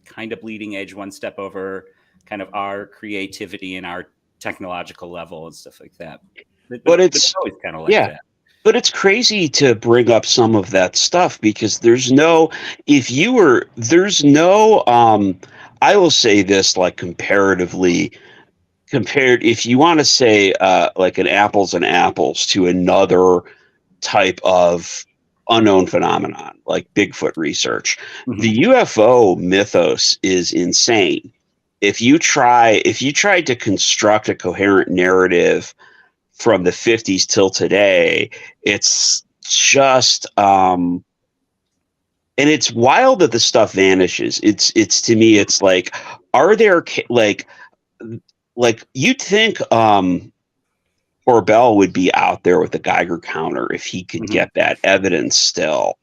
kind of bleeding edge, one step over kind of our creativity and our technological level and stuff like that. But it's always kind of like that. But it's crazy to bring up some of that stuff because I will say this, like comparatively compared, if you want to say like an apples and apples to another type of unknown phenomenon like Bigfoot research, the UFO mythos is insane. If you tried to construct a coherent narrative from the 50s till today, it's just and it's wild that the stuff vanishes. It's to me, it's like, are there like you'd think Corbell would be out there with the Geiger counter if he could get that evidence still,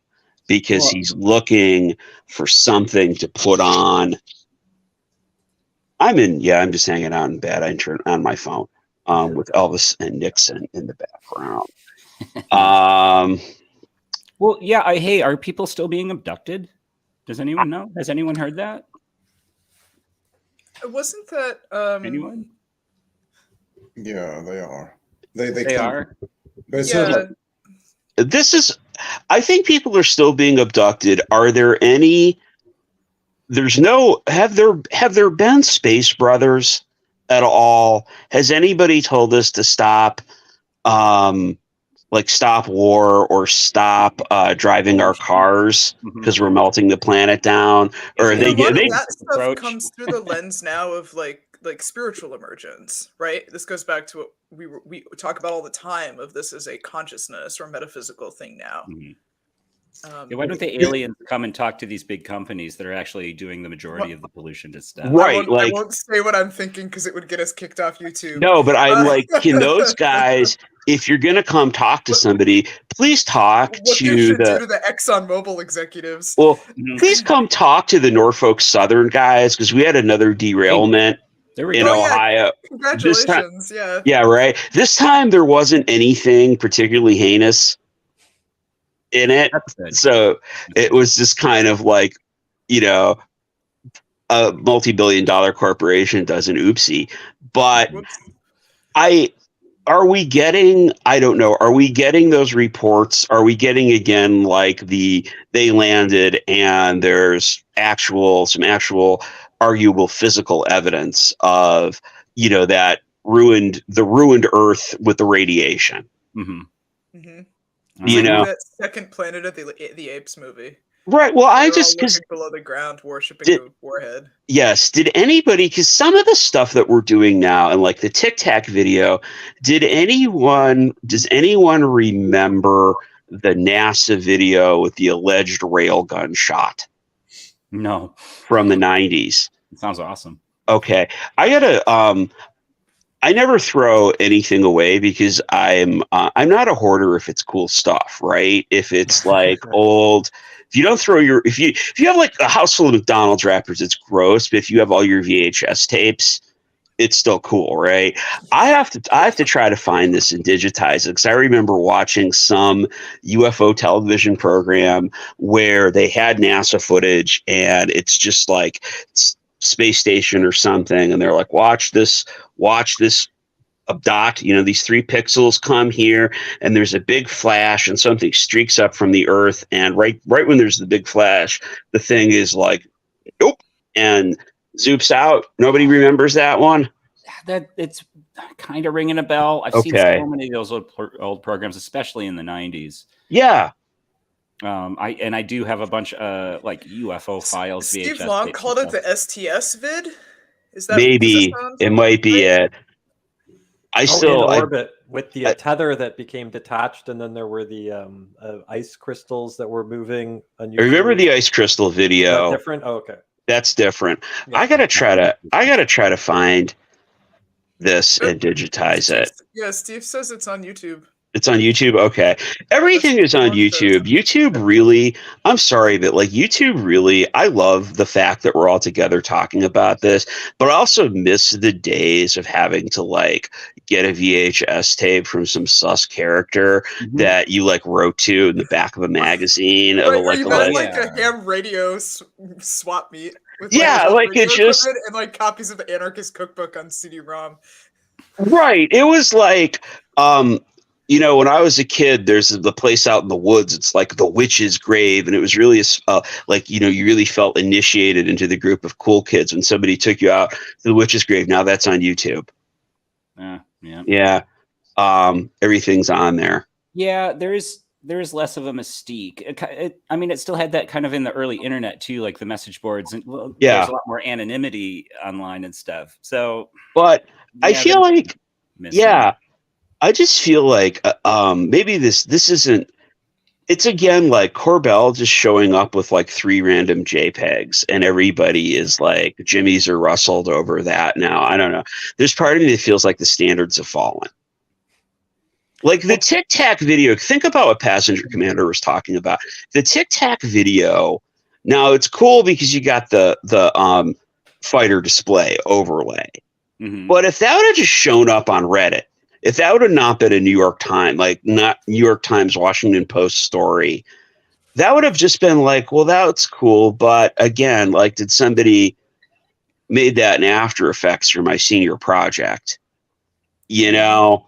because he's looking for something to put on. I'm just hanging out in bed. I turn on my phone with Elvis and Nixon in the background. Well, yeah. Hey, are people still being abducted? Does anyone know? Has anyone heard that? Wasn't that anyone? Yeah, they are. They are. I think people are still being abducted. Are there any? Have there been space brothers at all? Has anybody told us to stop, stop war or stop driving our cars because we're melting the planet down? Or that stuff comes through the lens now of like spiritual emergence, right? This goes back to what we talk about all the time of this as a consciousness or metaphysical thing now. Why don't the aliens come and talk to these big companies that are actually doing the majority of the pollution to stuff? Right. I won't say what I'm thinking because it would get us kicked off YouTube. No, but I'm like, can those guys, if you're going to come talk to somebody, please talk what to they should do to the ExxonMobil executives. Well, please come talk to the Norfolk Southern guys, because we had another derailment in Ohio. Yeah. Congratulations. Yeah, right. This time there wasn't anything particularly heinous in it. So it was just kind of like, a multi-billion-dollar corporation does an oopsie. But are we getting those reports? Are we getting again like they landed and there's some actual arguable physical evidence of that ruined Earth with the radiation? That second Planet of the Apes movie. Right. Well, because below the ground worshiping the warhead. Yes. Did anybody? Because some of the stuff that we're doing now, and like the Tic Tac video, does anyone remember the NASA video with the alleged railgun shot? No. From the 90s. It sounds awesome. Okay. I never throw anything away because I'm not a hoarder if it's cool stuff, right? If it's like old, if you don't throw if you have like a house full of McDonald's wrappers, it's gross. But if you have all your VHS tapes, it's still cool, right? I have to try to find this and digitize it, because I remember watching some UFO television program where they had NASA footage, and it's just like space station or something, and they're like, watch this dot, these 3 pixels come here, and there's a big flash, and something streaks up from the Earth, and right when there's the big flash, the thing is like, nope, and zoops out. Nobody remembers that one? That it's kind of ringing a bell. I've seen so many of those old programs, especially in the 90s. Yeah. I do have a bunch of like UFO files. Steve VHS Long tapes called and it stuff. the STS vid. Is that does that Maybe sound it might be right? it. I in still, orbit with the I- tether that became detached, and then there were the ice crystals that were moving I unusually. remember the ice crystal Is that video. different? Oh, okay. That's different. Yeah. I gotta try to find this and digitize it. Yeah, Steve says it's on YouTube. It's on YouTube. Okay. Everything is on YouTube. YouTube really, I'm sorry, but like YouTube really, I love the fact that we're all together talking about this, but I also miss the days of having to like get a VHS tape from some sus character that you like wrote to in the back of a magazine of Right, like, you had like a ham radio swap meet with like radio it just equipment and like copies of the Anarchist Cookbook on CD-ROM. Right. It was like, you know, when I was a kid, there's the place out in the woods. It's like the witch's grave, and it was really like, you know, you really felt initiated into the group of cool kids when somebody took you out to the witch's grave. Now that's on YouTube. Yeah. Everything's on there. Yeah, there is less of a mystique. I mean, it still had that kind of in the early internet too, like the message boards, and there's a lot more anonymity online and stuff. So, but I feel like, I just feel like maybe this isn't. It's again like Corbell just showing up with like 3 random JPEGs, and everybody is like Jimmy's or rustled over that now. I don't know. There's part of me that feels like the standards have fallen. Like the Tic Tac video. Think about what Passenger Commander was talking about. The Tic Tac video. Now it's cool because you got the fighter display overlay. But if that would have just shown up on Reddit, if that would have not been a New York Times, like not New York Times, Washington Post story, that would have just been like, well, that's cool. But again, like, did somebody made that in After Effects for my senior project? You know,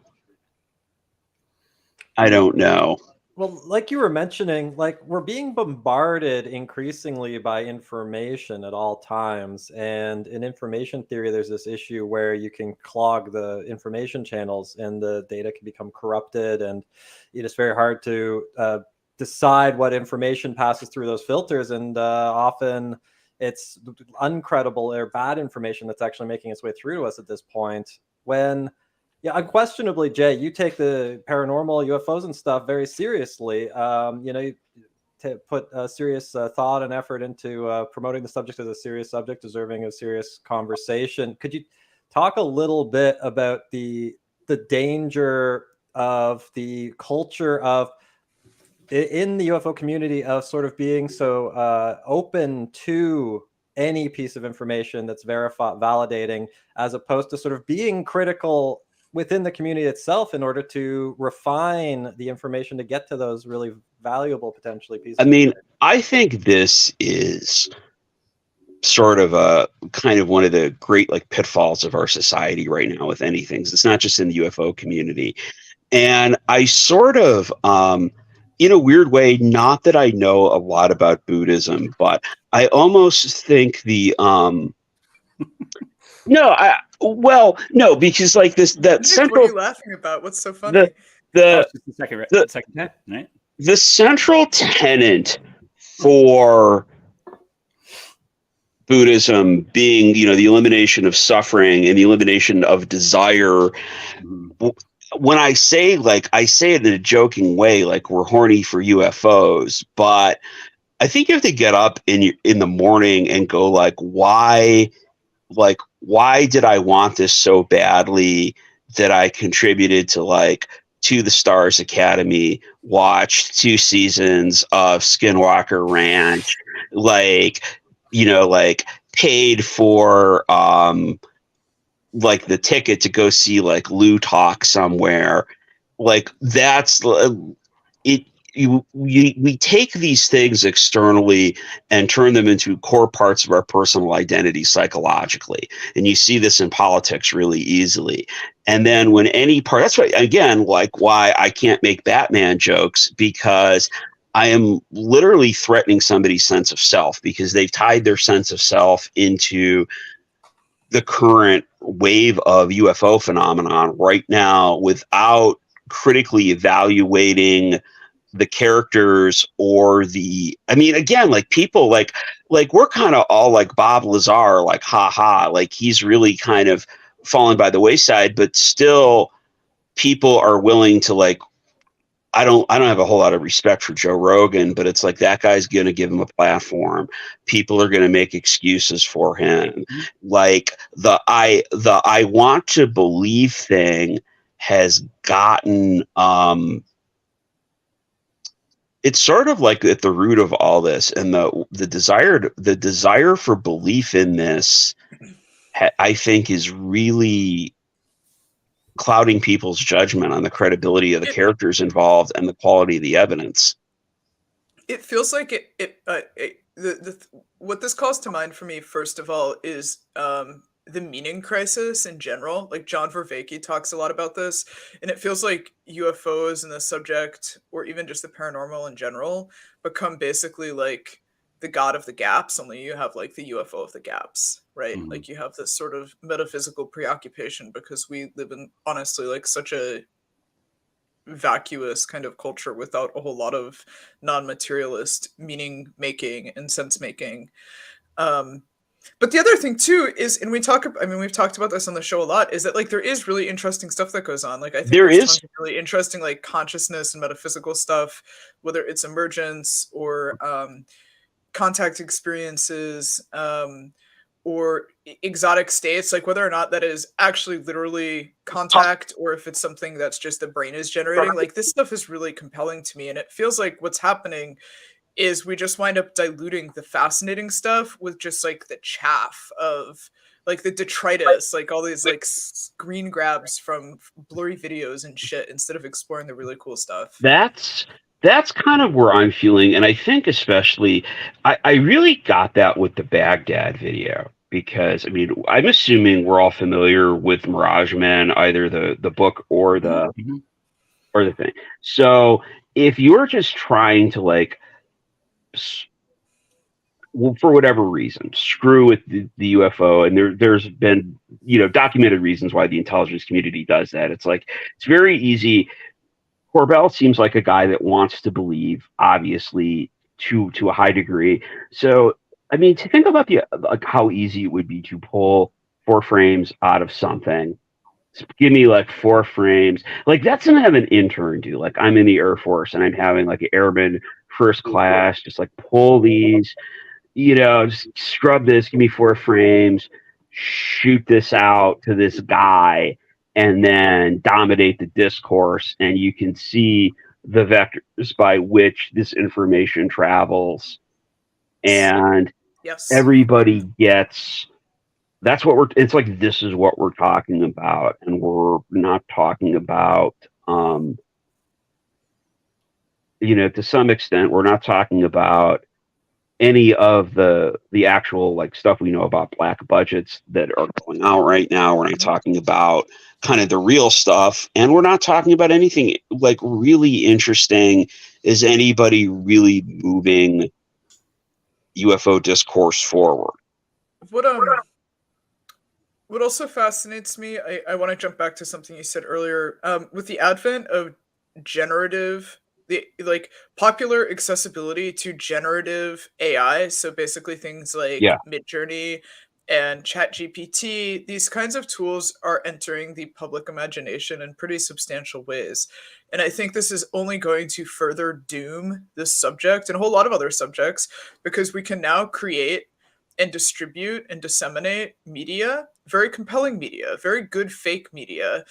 I don't know. Well, like you were mentioning, like we're being bombarded increasingly by information at all times. And in information theory, there's this issue where you can clog the information channels and the data can become corrupted. And it is very hard to decide what information passes through those filters. And often it's uncredible or bad information that's actually making its way through to us at this point. When yeah, unquestionably, Jay, you take the paranormal UFOs and stuff very seriously. You know, you put a serious thought and effort into promoting the subject as a serious subject, deserving of serious conversation. Could you talk a little bit about the danger of the culture of in the UFO community of sort of being so open to any piece of information that's validating, as opposed to sort of being critical within the community itself in order to refine the information to get to those really valuable potentially pieces? I mean, I think this is sort of a kind of one of the great like pitfalls of our society right now with anything. It's not just in the UFO community. And I sort of, in a weird way, not that I know a lot about Buddhism, but I almost think the, no, because like that central. What are you laughing about? What's so funny? The second time, right? The central tenet for Buddhism being, you know, the elimination of suffering and the elimination of desire. When I say it in a joking way, like we're horny for UFOs, but I think you have to get up in the morning and go like, why did I want this so badly that I contributed to the Stars Academy, watched 2 seasons of Skinwalker Ranch, paid for the ticket to go see Lou talk somewhere. That's it. We take these things externally and turn them into core parts of our personal identity psychologically. And you see this in politics really easily. And then when any part, that's why, again, why I can't make Batman jokes, because I am literally threatening somebody's sense of self, because they've tied their sense of self into the current wave of UFO phenomenon right now without critically evaluating the characters or I mean, again, like people like we're kind of all like Bob Lazar, like, ha, like he's really kind of fallen by the wayside, but still people are willing to like, I don't have a whole lot of respect for Joe Rogan, but it's like that guy's going to give him a platform. People are going to make excuses for him. Like the I want to believe thing has gotten, it's sort of like at the root of all this, and the desire for belief in this, I think, is really clouding people's judgment on the credibility of the characters involved and the quality of the evidence. It feels like what this calls to mind for me, first of all, is the meaning crisis in general. Like John Vervaeke talks a lot about this, and it feels like UFOs and the subject, or even just the paranormal in general, become basically like the god of the gaps, only you have like the UFO of the gaps, right? Mhm. Like you have this sort of metaphysical preoccupation because we live in, honestly, like such a vacuous kind of culture without a whole lot of non-materialist meaning making and sense making. But the other thing too is, and we've talked about this on the show a lot, is that like there is really interesting stuff that goes on. Like I think there's tons of really interesting like consciousness and metaphysical stuff, whether it's emergence or contact experiences, or exotic states, like whether or not that is actually literally contact or if it's something that's just the brain is generating. Like this stuff is really compelling to me, and it feels like what's happening is we just wind up diluting the fascinating stuff with just like the chaff of like the detritus, like all these like screen grabs from blurry videos and shit, instead of exploring the really cool stuff. That's kind of where I'm feeling, and I think especially I really got that with the Baghdad video, because I mean, I'm assuming we're all familiar with Mirage Men, either the book or the thing. So if you're just trying to like, well, for whatever reason, screw with the UFO, and there's been, you know, documented reasons why the intelligence community does that. It's like, it's very easy. Corbell seems like a guy that wants to believe, obviously, to a high degree. So, I mean, to think about like how easy it would be to pull 4 frames out of something. Give me like 4 frames. Like that's gonna have an intern do. Like I'm in the Air Force and I'm having like an airman first class, just like pull these, you know, just scrub this, give me 4 frames, shoot this out to this guy, and then dominate the discourse, and you can see the vectors by which this information travels, and everybody gets, that's what it's like, this is what we're talking about, and we're not talking about, you know, to some extent, we're not talking about any of the actual like stuff we know about black budgets that are going out right now. We're not talking about kind of the real stuff, and we're not talking about anything like really interesting. Is anybody really moving UFO discourse forward? What also fascinates me, I want to jump back to something you said earlier, with the advent of generative, the like popular accessibility to generative AI. So basically things like Midjourney and ChatGPT, these kinds of tools are entering the public imagination in pretty substantial ways. And I think this is only going to further doom this subject and a whole lot of other subjects, because we can now create and distribute and disseminate media, very compelling media, very good fake media,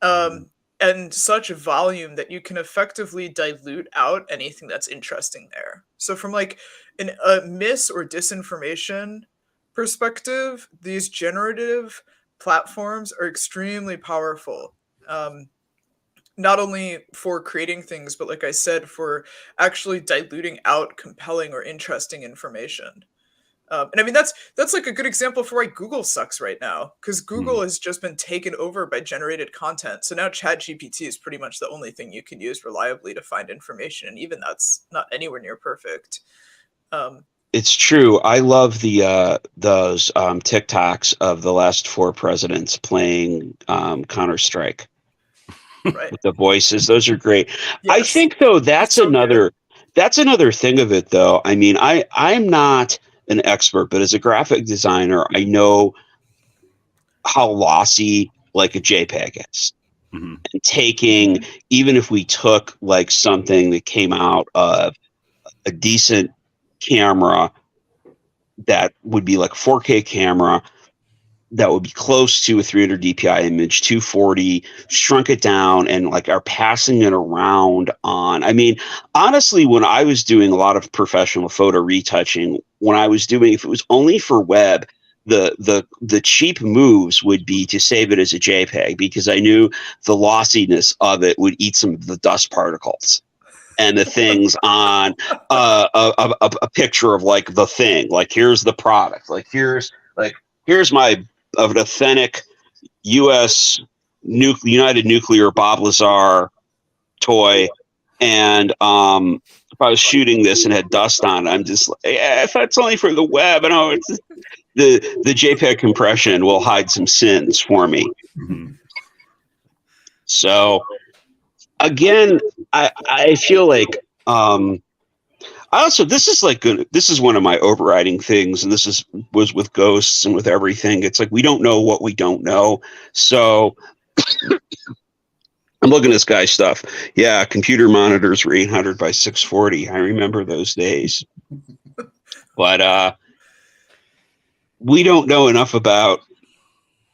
and such volume that you can effectively dilute out anything that's interesting there. So from like a mis or disinformation perspective, these generative platforms are extremely powerful. Not only for creating things, but like I said, for actually diluting out compelling or interesting information. And I mean, that's like a good example for why Google sucks right now, because Google has just been taken over by generated content. So now ChatGPT is pretty much the only thing you can use reliably to find information, and even that's not anywhere near perfect. It's true. I love those TikToks of the last 4 presidents playing Counter-Strike. Right. with the voices. Those are great. I Yes. think though that's So good. another thing of it though. I mean, I'm not an expert, but as a graphic designer, I know how lossy like a JPEG is. Mhm. And taking, even if we took like something that came out of a decent camera that would be like a 4K camera that would be close to a 300 DPI image, 240, shrunk it down, and like are passing it around on. I mean, honestly, when I was doing a lot of professional photo retouching, when I was doing, if it was only for web, the cheap moves would be to save it as a JPEG because I knew the lossiness of it would eat some of the dust particles and the things on a picture of like the thing. Like here's the product. Here's my of an authentic U.S. United Nuclear Bob Lazar toy, and if I was shooting this and had dust on it, I'm just like, yeah, if that's only for the web, I know it's the JPEG compression will hide some sins for me. Mhm. So again, I feel like also this is one of my overriding things, and was with ghosts and with everything. It's like we don't know what we don't know. So I'm looking at this guy's stuff. Yeah, computer monitors were 800 by 640. I remember those days. But we don't know enough about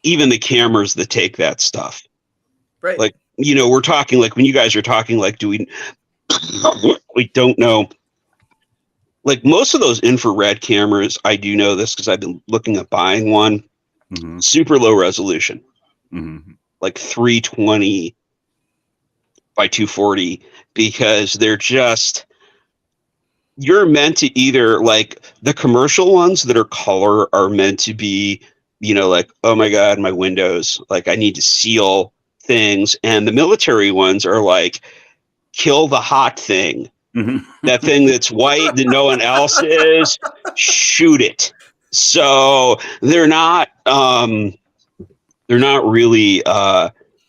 even the cameras that take that stuff. Right. Like, we're talking like when you guys are talking like, do we don't know. Like most of those infrared cameras, I do know this because I've been looking at buying one. Mhm. Super low resolution, Mhm. like 320 by 240, because you're meant to either like the commercial ones that are color are meant to be, like, oh my God, my windows, like I need to seal things. And the military ones are like, kill the hot thing. Mhm. That thing that's white that no one else is, shoot it. So they're not really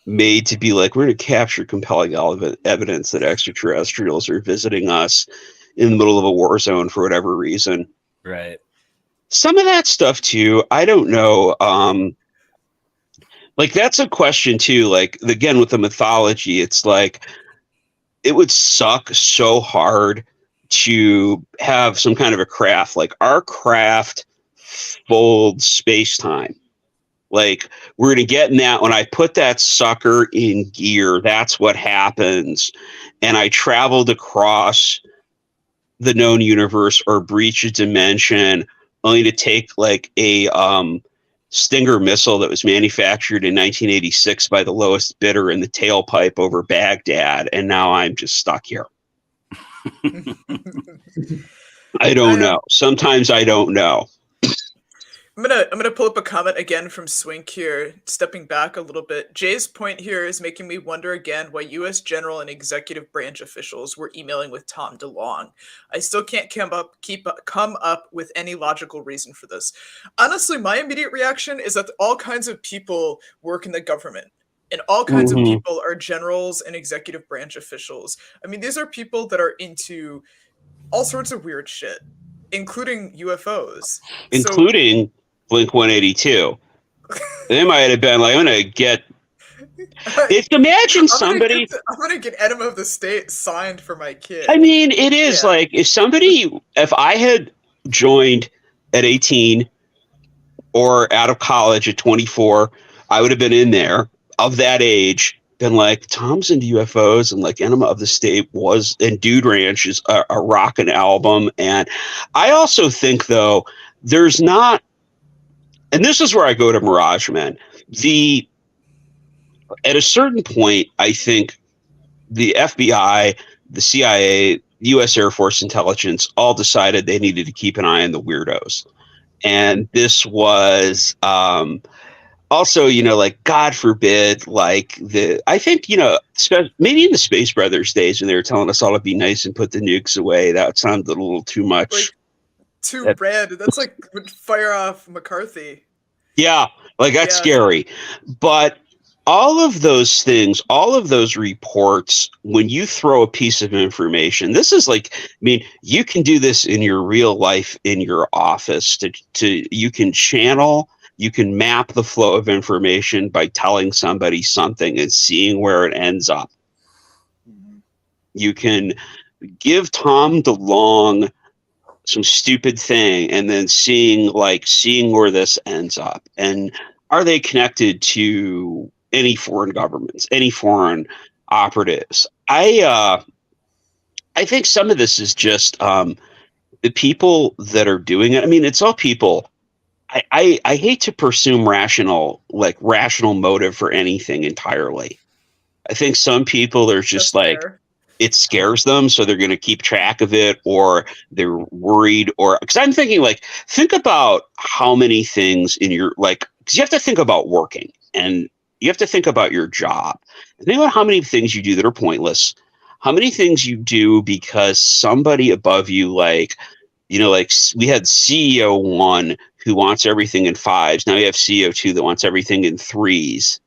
made to be like, we're going to capture compelling evidence that extraterrestrials are visiting us in the middle of a war zone for whatever reason. Right. Some of that stuff too, I don't know. Like that's a question too. Like again, with the mythology, it's like it would suck so hard to have some kind of a craft. Like our craft folds space-time. Like we're going to get in that. When I put that sucker in gear, that's what happens. And I traveled across the known universe or breach a dimension only to take like a Stinger missile that was manufactured in 1986 by the lowest bidder in the tailpipe over Baghdad. And now I'm just stuck here. I don't know. Sometimes I don't know. I'm gonna pull up a comment again from Swink here, stepping back a little bit. Jay's point here is making me wonder again why U.S. general and executive branch officials were emailing with Tom DeLonge. I still can't come up with any logical reason for this. Honestly, my immediate reaction is that all kinds of people work in the government. And all kinds of people are generals and executive branch officials. I mean, these are people that are into all sorts of weird shit, including UFOs. Including Blink 182. They might have been like, I'm going to get... Imagine somebody... I'm going to get Enema of the State signed for my kid. I mean, it is like, if I had joined at 18 or out of college at 24, I would have been in there of that age, been like, Tom's into UFOs, and like Enema of the State was, and Dude Ranch is a rockin' album. And I also think though, there's not, and this is where I go to Mirage Men, at a certain point, I think the FBI, the CIA, U.S. Air Force intelligence all decided they needed to keep an eye on the weirdos. And this was also, like, God forbid, like I think, maybe in the Space Brothers days when they were telling us all to be nice and put the nukes away, that sounded a little too much. Like, too red. That's like would fire off McCarthy. Yeah, like that's scary. But all of those things, all of those reports, when you throw a piece of information, this is like, I mean, you can do this in your real life, in your office, you can channel, you can map the flow of information by telling somebody something and seeing where it ends up. You can give Tom DeLonge some stupid thing and then seeing where this ends up. And are they connected to any foreign governments, any foreign operatives? I think some of this is just the people that are doing it. I mean, it's all people. I hate to presume rational motive for anything entirely. I think some people are just it scares them, so they're going to keep track of it, or they're worried, or because I'm thinking think about how many things in your because you have to think about working and you have to think about your job. Think about how many things you do that are pointless, how many things you do because somebody above you, we had CEO 1 who wants everything in 5s. Now you have CEO 2 that wants everything in 3s.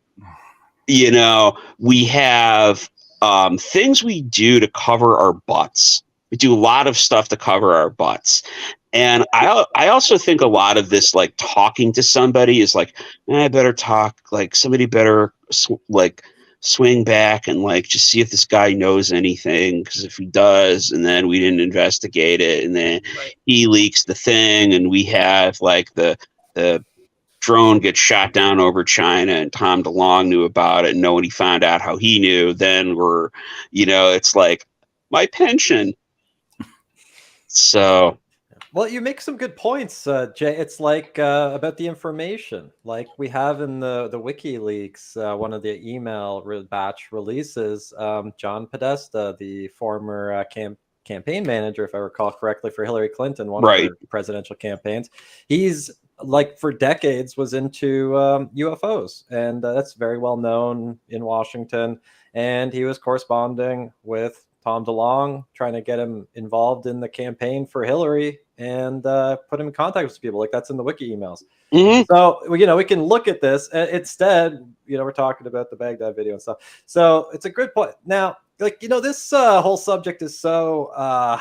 We have things we do to cover our butts. We do a lot of stuff to cover our butts. And I also think a lot of this, talking to somebody is I better talk, somebody better swing back and just see if this guy knows anything. Because if he does, and then we didn't investigate it, and then he leaks the thing, and we have the drone gets shot down over China and Tom DeLonge knew about it and nobody found out how he knew, then we're, it's my pension. So. Well, you make some good points, Jay. It's about the information, we have in the WikiLeaks, one of the email batch releases, John Podesta, the former campaign manager, if I recall correctly, for Hillary Clinton, one of her presidential campaigns. He's for decades was into UFOs, and that's very well known in Washington. And he was corresponding with Tom DeLonge, trying to get him involved in the campaign for Hillary and put him in contact with people. That's in the wiki emails. Mm-hmm. So, we can look at this. Instead, we're talking about the Baghdad video and stuff. So it's a good point. Now, this whole subject is so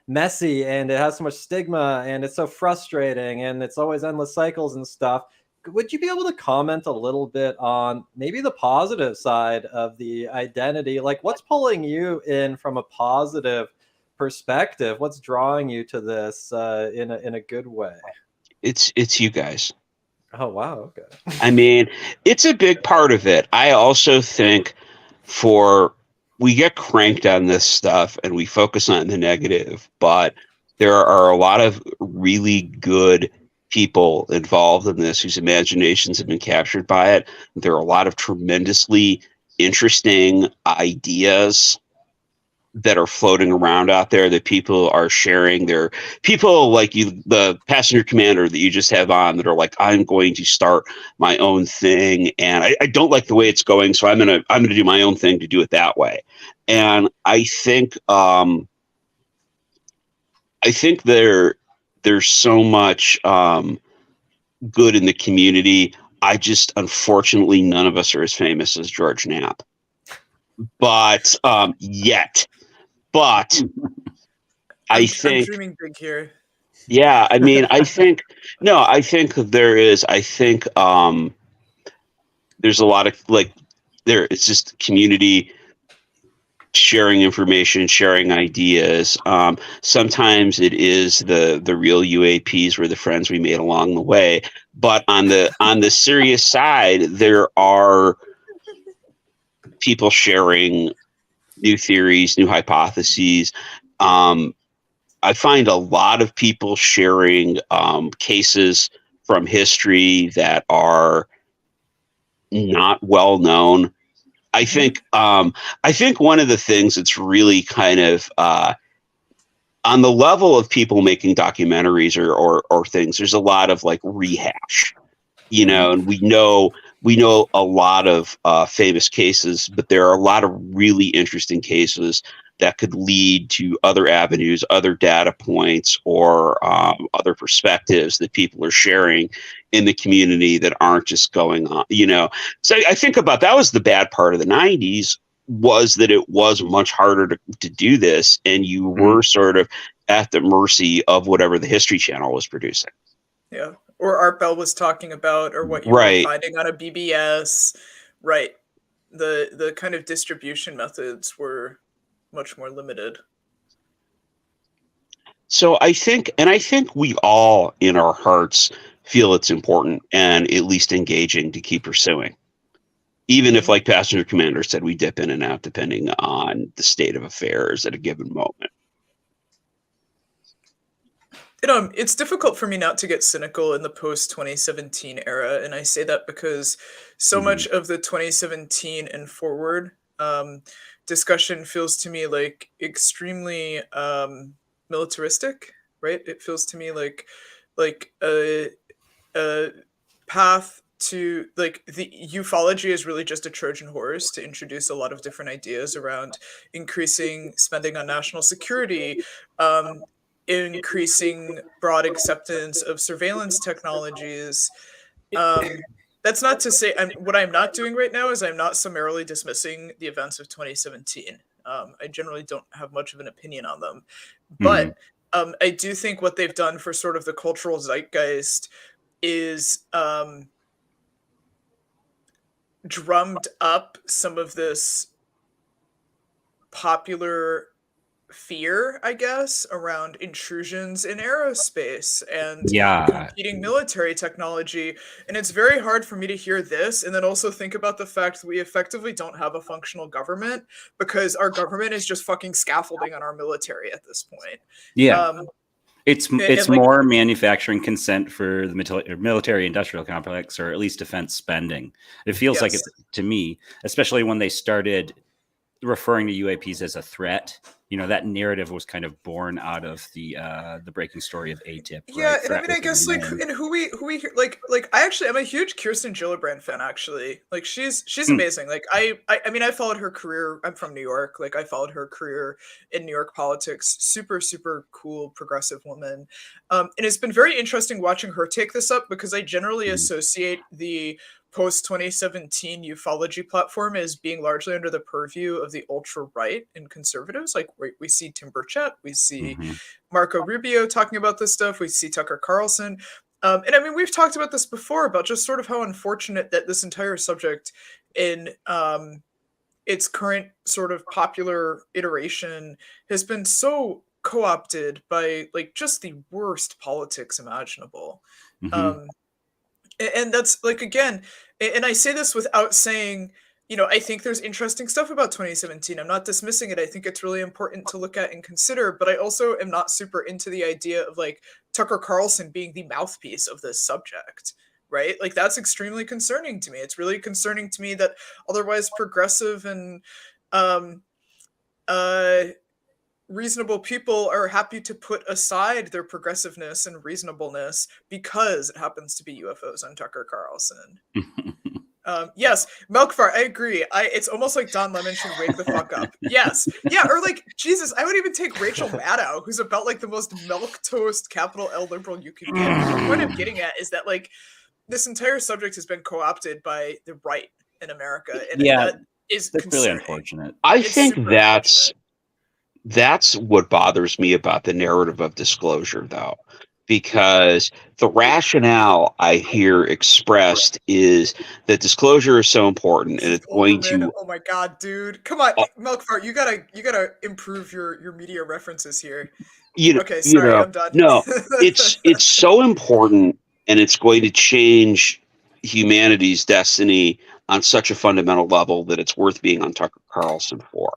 messy, and it has so much stigma, and it's so frustrating, and it's always endless cycles and stuff. Would you be able to comment a little bit on maybe the positive side of the identity? What's pulling you in from a positive perspective? What's drawing you to this in a good way? It's you guys. Oh, wow. Okay. I mean, it's a big part of it. I also think we get cranked on this stuff and we focus on the negative, but there are a lot of really good people involved in this whose imaginations have been captured by it. There are a lot of tremendously interesting ideas that are floating around out there that people are sharing. There are people like you, the passenger commander that you just have on, that are I'm going to start my own thing, and I don't like the way it's going, so I'm gonna do my own thing to do it that way. And I think there's so much good in the community. Unfortunately, none of us are as famous as George Knapp, but yet. But I think I'm dreaming big here. Yeah, I mean, I think there is. I think there's a lot of it's just community sharing information, sharing ideas. Sometimes it is the real UAPs were the friends we made along the way. But on the serious side, there are people sharing new theories, new hypotheses. I find a lot of people sharing cases from history that are not well known. I think one of the things that's really kind of on the level of people making documentaries or things, there's a lot of rehash, and we know a lot of famous cases, but there are a lot of really interesting cases that could lead to other avenues, other data points, or other perspectives that people are sharing in the community that aren't just going on, you know. So I think about that was the bad part of the 90s, was that it was much harder to do this, and you were sort of at the mercy of whatever the History Channel was producing. Yeah. Or Art Bell was talking about, or what you were Right. finding on a BBS. Right. The kind of distribution methods were much more limited. So I think we all in our hearts feel it's important and at least engaging to keep pursuing. Even if, like Passenger Commander said, we dip in and out depending on the state of affairs at a given moment. It's difficult for me not to get cynical in the post-2017 era, and I say that because so much of the 2017 and forward discussion feels to me like extremely militaristic, right? It feels to me like a path to, like, the ufology is really just a Trojan horse to introduce a lot of different ideas around increasing spending on national security, increasing broad acceptance of surveillance technologies. That's not to say what I'm not doing right now is I'm not summarily dismissing the events of 2017. I generally don't have much of an opinion on them, but I do think what they've done for sort of the cultural zeitgeist is drummed up some of this popular fear, I guess, around intrusions in aerospace and competing military technology. And it's very hard for me to hear this and then also think about the fact that we effectively don't have a functional government because our government is just fucking scaffolding on our military at this point. It's like, more manufacturing consent for the military industrial complex, or at least defense spending. It feels like it to me, especially when they started referring to UAPs as a threat. You know, that narrative was kind of born out of the breaking story of ATIP. Yeah, right? and I mean, I guess like, and who we like I actually am a huge Kirsten Gillibrand fan. Actually, like she's amazing. Like I mean, I followed her career. I'm from New York. Like I followed her career in New York politics. Super cool progressive woman. And it's been very interesting watching her take this up because I generally associate the post-2017 ufology platform as being largely under the purview of the ultra-right and conservatives. Like we see Tim Burchett, we see Marco Rubio talking about this stuff, we see Tucker Carlson. And I mean, we've talked about this before about just sort of how unfortunate that this entire subject in its current sort of popular iteration has been so co-opted by like just the worst politics imaginable. And that's like, again, and I say this without saying, you know, I think there's interesting stuff about 2017. I'm not dismissing it. I think it's really important to look at and consider, but I also am not super into the idea of like Tucker Carlson being the mouthpiece of this subject, right? Like that's extremely concerning to me. It's really concerning to me that otherwise progressive and reasonable people are happy to put aside their progressiveness and reasonableness because it happens to be UFOs on Tucker Carlson. Yes, Melkfar, I agree. It's almost like Don Lemon should wake the fuck up. Yes. Yeah, or like, Jesus, I would even take Rachel Maddow, who's about like the most milquetoast capital L liberal you can get. But the point I'm getting at is that like this entire subject has been co-opted by the right in America. And that is that's really unfortunate. I think that's what bothers me about the narrative of disclosure, though, because the rationale I hear expressed is that disclosure is so important and it's going to. Oh my God, dude! Come on, Milkfart, you gotta improve your media references here. Okay, sorry, I'm done. No, it's so important, and it's going to change humanity's destiny on such a fundamental level that it's worth being on Tucker Carlson for.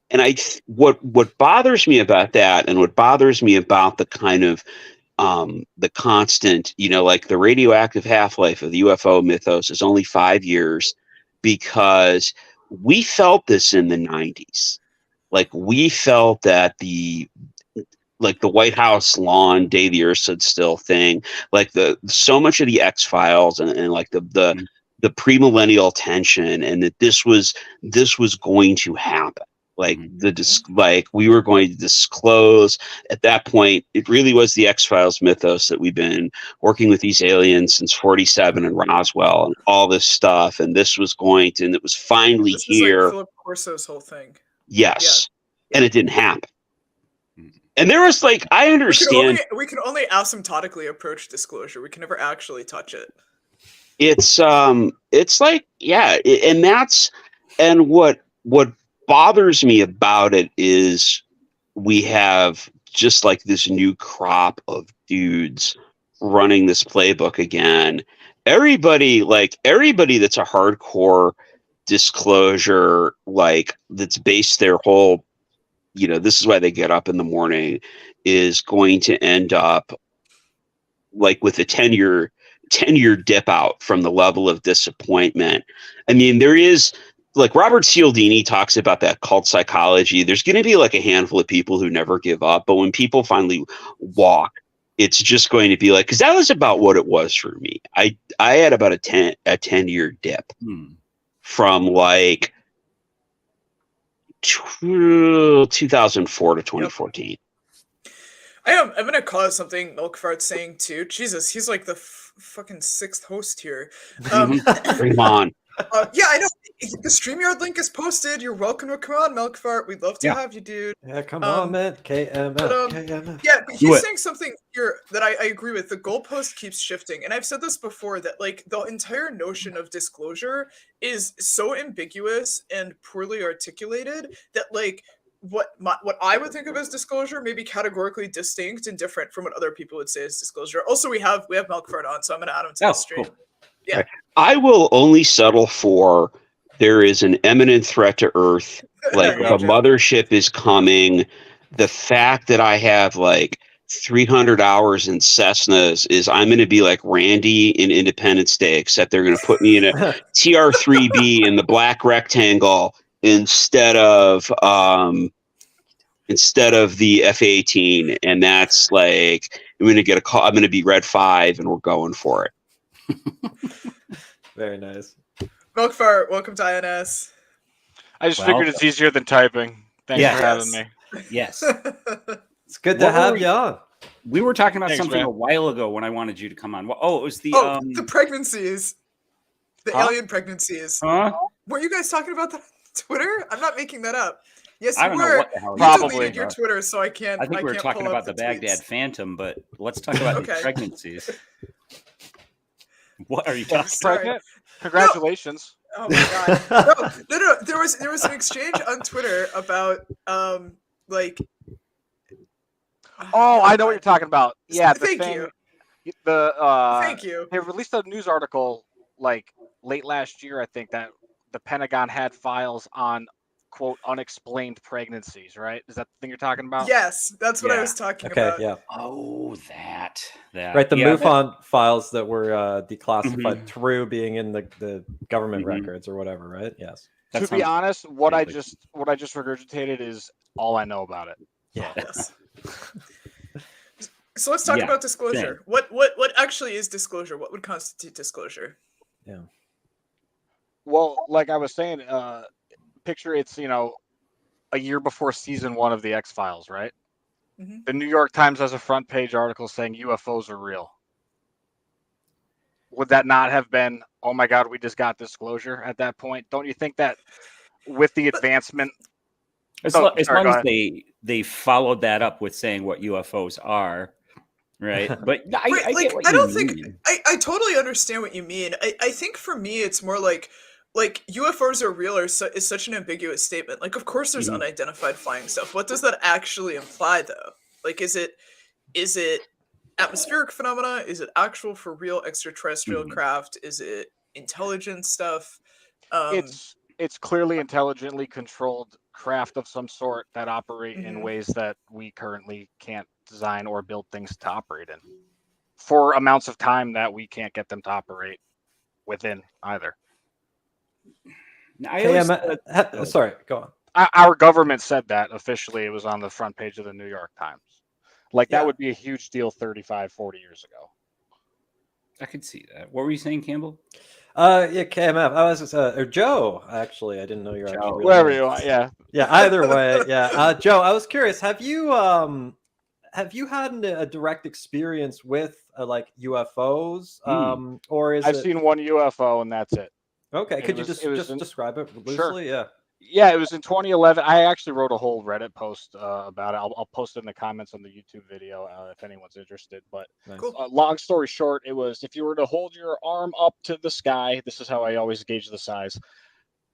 And what bothers me about that, and what bothers me about the kind of the constant, you know, like the radioactive half-life of the UFO mythos is only 5 years, because we felt this in the 90s. Like we felt that the White House lawn day the earth stood still thing, like so much of the X-Files and like the premillennial tension, and that this was going to happen. Like like we were going to disclose at that point. It really was the X-Files mythos that we've been working with these aliens since 47 and Roswell and all this stuff. And this was going to, and it was finally This here. is like Philip Corso's whole thing. Yes. Yeah. And it didn't happen. And there was like, I understand. We can only asymptotically approach disclosure. We can never actually touch it. It's like, yeah. And what bothers me about it is we have just like this new crop of dudes running this playbook again. Everybody that's a hardcore disclosure, like that's based their whole, this is why they get up in the morning, is going to end up like with a 10-year dip out from the level of disappointment. I mean, there is, like Robert Cialdini talks about that cult psychology. There's going to be like a handful of people who never give up, but when people finally walk, it's just going to be like, because that was about what it was for me. I had about a 10-year dip from like 2004 to 2014. I'm gonna call it something Milkfart's saying too. Jesus, he's like the fucking sixth host here. Bring him on. Yeah, I know. The StreamYard link is posted. You're welcome to come on, Milkfart. We'd love to have you, dude. Yeah, come on, man. KMF. Yeah, but he's saying something here that I agree with. The goalpost keeps shifting. And I've said this before, that like the entire notion of disclosure is so ambiguous and poorly articulated that like what I would think of as disclosure may be categorically distinct and different from what other people would say is disclosure. Also, we have Milkfart on, so I'm going to add him to the stream. Cool. Yeah. I will only settle for there is an imminent threat to Earth. Like the mothership is coming. The fact that I have like 300 hours in Cessnas is I'm going to be like Randy in Independence Day, except they're going to put me in a TR-3B in the black rectangle instead of the F-18. And that's like, I'm going to get a call. I'm going to be Red 5 and we're going for it. Very nice. Milkfart, welcome to INS. I just figured it's easier than typing. Thanks for having me. Yes. It's good to have you on. We were talking about something man. a while ago when I wanted you to come on. Oh, it was the the pregnancies. The alien pregnancies. Huh? Were you guys talking about that on Twitter? I'm not making that up. Yes, I you don't were. know what the hell. You Probably. deleted your Twitter, so I can't. I think we were talking about the Baghdad tweets. Phantom, but let's talk about the pregnancies. What are you talking about? Pregnant? Congratulations. Oh my god! No. There was an exchange on Twitter about like. Oh, I know what you're talking about. Yeah, the Thank thing. you. Thank you. They released a news article like late last year, I think, that the Pentagon had files on quote unexplained pregnancies. Right? Is that the thing you're talking about? Yes, that's what I was talking Okay, about. yeah. Oh, that. Right, the MUFON files that were declassified through being in the government records or whatever, right? Yes. To be honest, what I just regurgitated is all I know about it. Yeah. Yes. So let's talk about disclosure. What actually is disclosure? What would constitute disclosure? Yeah. Well, like I was saying, picture it's a year before season 1 of the X-Files, right? Mm-hmm. The New York Times has a front page article saying UFOs are real. Would that not have been, oh my God, we just got disclosure at that point? Don't you think that with the advancement... As long as they followed that up with saying what UFOs are, right? But I get what you mean. I totally understand what you mean. I think for me, it's more like UFOs are real is such an ambiguous statement. Like, of course, there's unidentified flying stuff. What does that actually imply, though? Like, is it atmospheric phenomena? Is it actual for real extraterrestrial craft? Is it intelligence stuff? It's clearly intelligently controlled craft of some sort that operate in ways that we currently can't design or build things to operate in for amounts of time that we can't get them to operate within either. Sorry, go on. Our government said that officially. It was on the front page of the New York Times. Like that would be a huge deal 35, 40 years ago. I could see that. What were you saying, Campbell? Yeah, KMF. I was or Joe. Actually, I didn't know you're actually real Wherever name. you are, yeah. Yeah. Either way, yeah. Joe, I was curious. Have you had a direct experience with like UFOs, or is I've it seen one UFO and that's it. okay? And Could you it was just describe it sure. loosely? Yeah. Yeah, it was in 2011. I actually wrote a whole Reddit post about it. I'll post it in the comments on the YouTube video if anyone's interested. But Nice. Cool. long story short, it was if you were to hold your arm up to the sky, this is how I always gauge the size.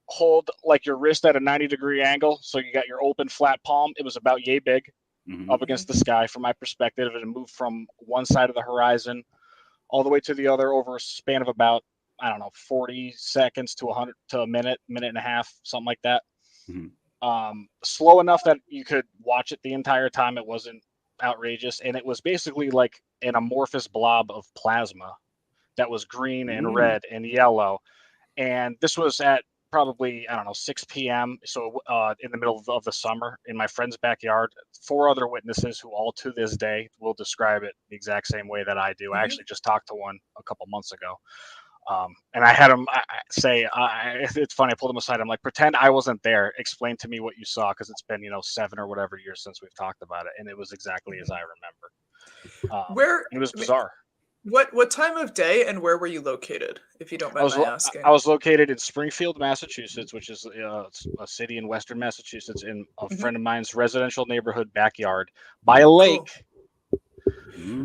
Hold like your wrist at a 90-degree angle. So you got your open flat palm. It was about yay big up against the sky from my perspective. It moved from one side of the horizon all the way to the other over a span of about, I don't know, 40 seconds to 100 to a minute and a half, something like that. Slow enough that you could watch it the entire time. It wasn't outrageous. And it was basically like an amorphous blob of plasma that was green and red and yellow. And this was at probably, I don't know, 6 p.m. So in the middle of the summer in my friend's backyard. 4 other witnesses who all to this day will describe it the exact same way that I do. I actually just talked to one a couple months ago. And I had him say, it's funny, I pulled him aside. I'm like, pretend I wasn't there. Explain to me what you saw, because it's been, 7 or whatever years since we've talked about it. And it was exactly as I remember. It was bizarre. What time of day and where were you located, if you don't mind my asking? I was located in Springfield, Massachusetts, which is a city in western Massachusetts, in a friend of mine's residential neighborhood backyard by a lake.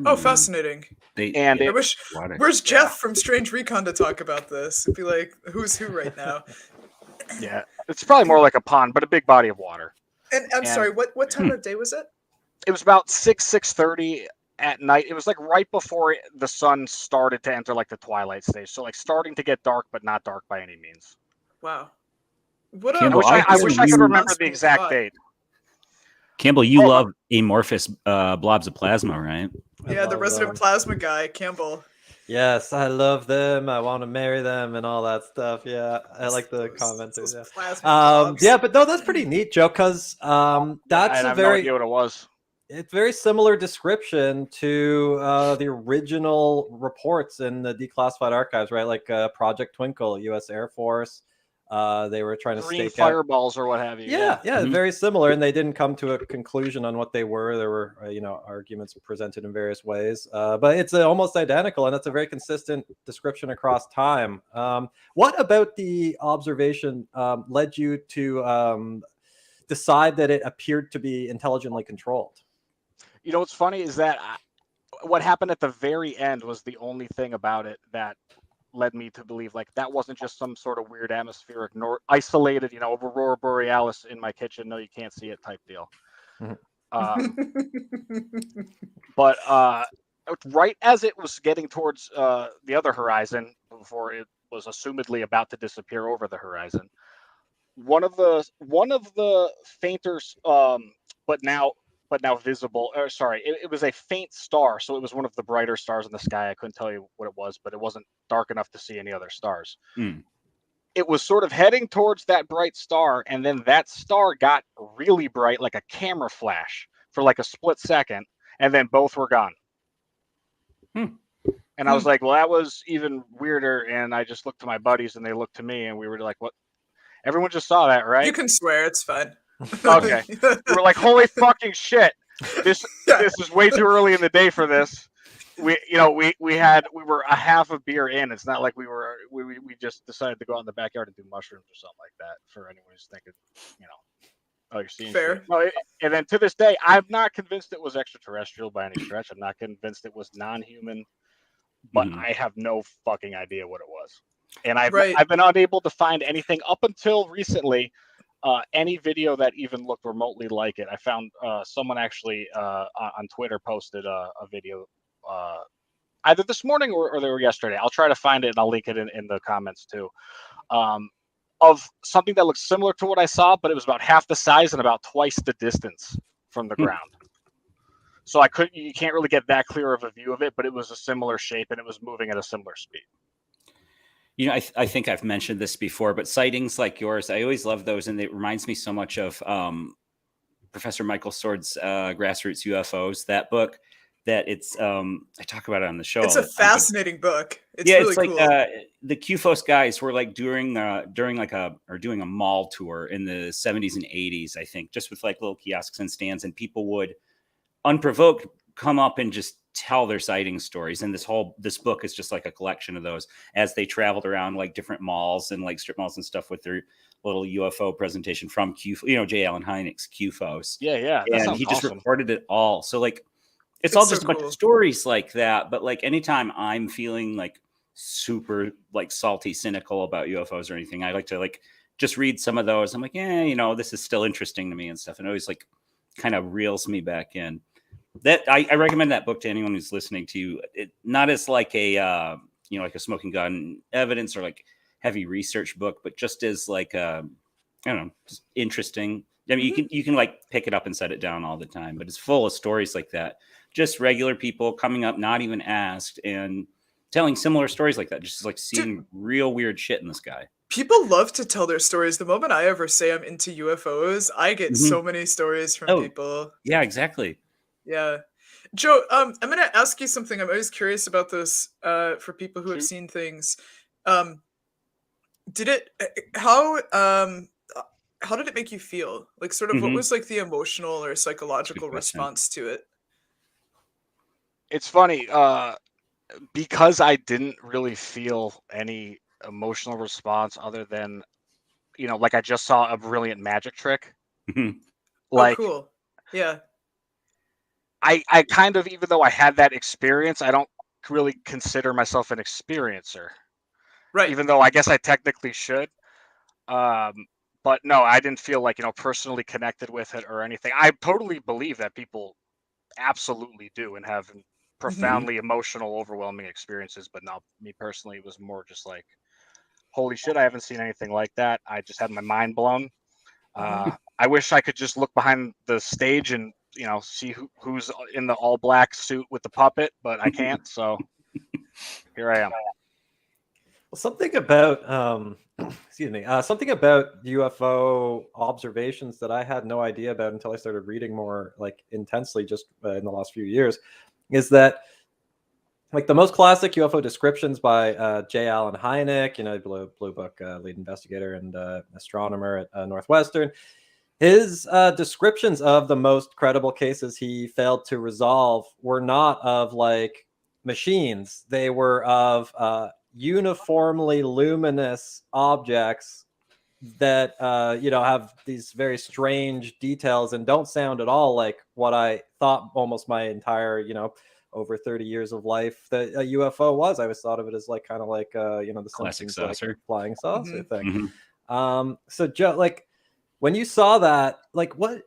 Oh, fascinating. I wish, where's Jeff from Strange Recon to talk about this? It'd be like, who's who right now? Yeah, it's probably more like a pond, but a big body of water. And I'm sorry, what time of day was it? It was about 6:30 at night. It was like right before the sun started to enter like the twilight stage. So like starting to get dark, but not dark by any means. Wow. Campbell, I wish I could remember the exact date. Campbell, you love amorphous blobs of plasma, right? Yeah, the resident plasma guy, Campbell. Yes, I love them. I want to marry them and all that stuff. Yeah, I like the commenters. Yeah, but no, that's pretty neat, Joe, because that's I have no idea what it was. It's very similar description to the original reports in the declassified archives, right? Like Project Twinkle, U.S. Air Force. They were trying to green stake fireballs or what have you. Yeah, very similar, and they didn't come to a conclusion on what they were. There were, arguments presented in various ways, but it's almost identical, and it's a very consistent description across time. What about the observation led you to decide that it appeared to be intelligently controlled? What's funny is that what happened at the very end was the only thing about it that led me to believe like that wasn't just some sort of weird atmospheric nor isolated, aurora borealis in my kitchen. No, you can't see it type deal. But right as it was getting towards the other horizon, before it was assumedly about to disappear over the horizon, one of the fainter, but now visible, it was a faint star, so it was one of the brighter stars in the sky. I couldn't tell you what it was, but it wasn't dark enough to see any other stars. It was sort of heading towards that bright star, and then that star got really bright, like a camera flash, for like a split second, and then both were gone. And I was like, well, that was even weirder. And I just looked to my buddies, and they looked to me, and we were like, what? Everyone just saw that, right? You can swear, it's fine. Okay. We were like, holy fucking shit. This is way too early in the day for this. We were a half a beer in. It's not like we just decided to go out in the backyard and do mushrooms or something like that, for anyone who's thinking, oh, you're seeing fair. Shit. No, and then to this day, I'm not convinced it was extraterrestrial by any stretch. I'm not convinced it was non-human, but I have no fucking idea what it was. And I've been unable to find anything up until recently, any video that even looked remotely like it. I found someone actually on Twitter posted a video either this morning or they were yesterday. I'll try to find it and I'll link it in the comments too. Of something that looks similar to what I saw, but it was about half the size and about twice the distance from the ground. So you can't really get that clear of a view of it, but it was a similar shape and it was moving at a similar speed. I think I've mentioned this before, but sightings like yours, I always love those. And it reminds me so much of Professor Michael Sword's Grassroots UFOs, that book. that it's I talk about it on the show. It's all a the time, fascinating book. It's yeah, really it's like cool. the QFOS guys were like doing like doing a mall tour in the 70s and 80s, I think, just with like little kiosks and stands, and people would unprovoked come up and just tell their sighting stories. And this book is just like a collection of those as they traveled around like different malls and like strip malls and stuff with their little UFO presentation from J. Allen Hynek's QFOS. Yeah, that And sounds he just awesome. recorded it all. So like it's all so just a bunch cool. of stories like that. But like anytime I'm feeling like super like salty, cynical about UFOs or anything, I like to like just read some of those. I'm like, yeah, you know, this is still interesting to me and stuff. And it always like kind of reels me back in. That I recommend that book to anyone who's listening to you. Not as like a like a smoking gun evidence or like heavy research book, but just as like I don't know, just interesting. I mean, you can like pick it up and set it down all the time, but it's full of stories like that. Just regular people coming up, not even asked, and telling similar stories like that. Just like seeing real weird shit in the sky. People love to tell their stories. The moment I ever say I'm into UFOs, I get so many stories from people. Yeah, exactly. Yeah. Joe, I'm going to ask you something. I'm always curious about this for people who have seen things. How did it make you feel? Like sort of what was like the emotional or psychological response to it? It's funny because I didn't really feel any emotional response other than, like I just saw a brilliant magic trick. Like, oh, cool. Yeah. I kind of, even though I had that experience, I don't really consider myself an experiencer. Right. Even though I guess I technically should. But no, I didn't feel like, personally connected with it or anything. I totally believe that people absolutely do and have profoundly emotional, overwhelming experiences. But no, me personally, it was more just like, holy shit, I haven't seen anything like that. I just had my mind blown. I wish I could just look behind the stage and, see who's in the all black suit with the puppet, but I can't. So here I am. Well, something about something about UFO observations that I had no idea about until I started reading more like intensely just in the last few years is that like the most classic UFO descriptions by J. Allen Hynek, Blue Book lead investigator and astronomer at Northwestern. His descriptions of the most credible cases he failed to resolve were not of like machines. They were of uniformly luminous objects that have these very strange details and don't sound at all like what I thought almost my entire over 30 years of life that a UFO was. I always thought of it as like kind of like the classic Simpsons, saucer, like flying saucer thing. So Joe, like when you saw that, like what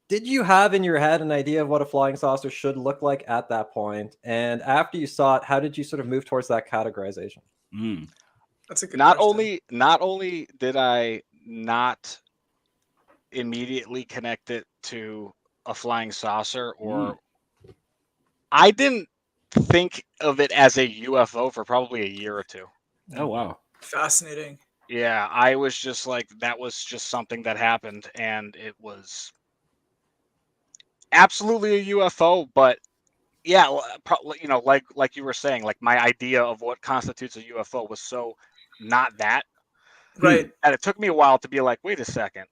did you have in your head an idea of what a flying saucer should look like at that point? And after you saw it, how did you sort of move towards that categorization? That's a good question. Not only did I not immediately connect it to a flying saucer, or I didn't think of it as a UFO for probably a year or two. Oh, wow. Fascinating. Yeah, I was just like, that was just something that happened, and it was absolutely a UFO. But yeah, like you were saying, like my idea of what constitutes a UFO was so not that. Right. And it took me a while to be like, wait a second.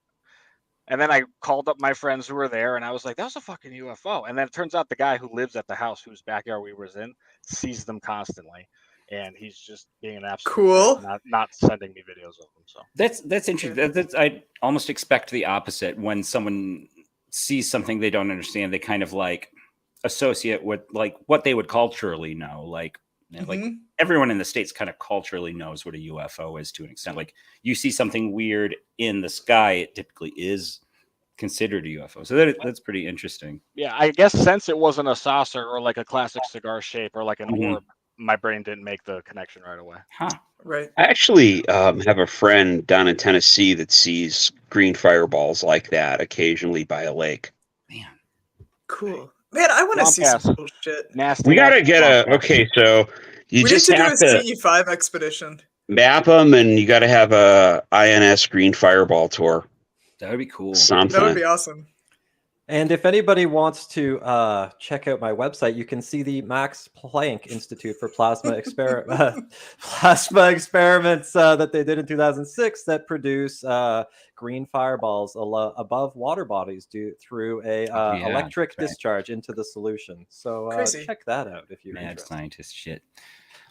And then I called up my friends who were there, and I was like, that was a fucking UFO. And then it turns out the guy who lives at the house whose backyard we was in sees them constantly. And he's just being an absolute cool, not sending me videos of them. So that's interesting. I almost expect the opposite. When someone sees something they don't understand, they kind of like associate with like what they would culturally know. Like, like everyone in the States kind of culturally knows what a UFO is to an extent. Like you see something weird in the sky, it typically is considered a UFO. So that's pretty interesting. Yeah, I guess since it wasn't a saucer or like a classic cigar shape or like an orb, my brain didn't make the connection right away. Right. I actually have a friend down in Tennessee that sees green fireballs like that occasionally by a lake. Man. Cool. Man, I want to see some cool shit. Nasty. We got to get so we just need to do a CE5 expedition. Map them, and you got to have a INS green fireball tour. That would be cool. Something. That would be awesome. And if anybody wants to check out my website, you can see the Max Planck Institute for Plasma plasma experiments that they did in 2006 that produce green fireballs above water bodies through a electric discharge into the solution. So check that out if you're mad interested. scientist shit.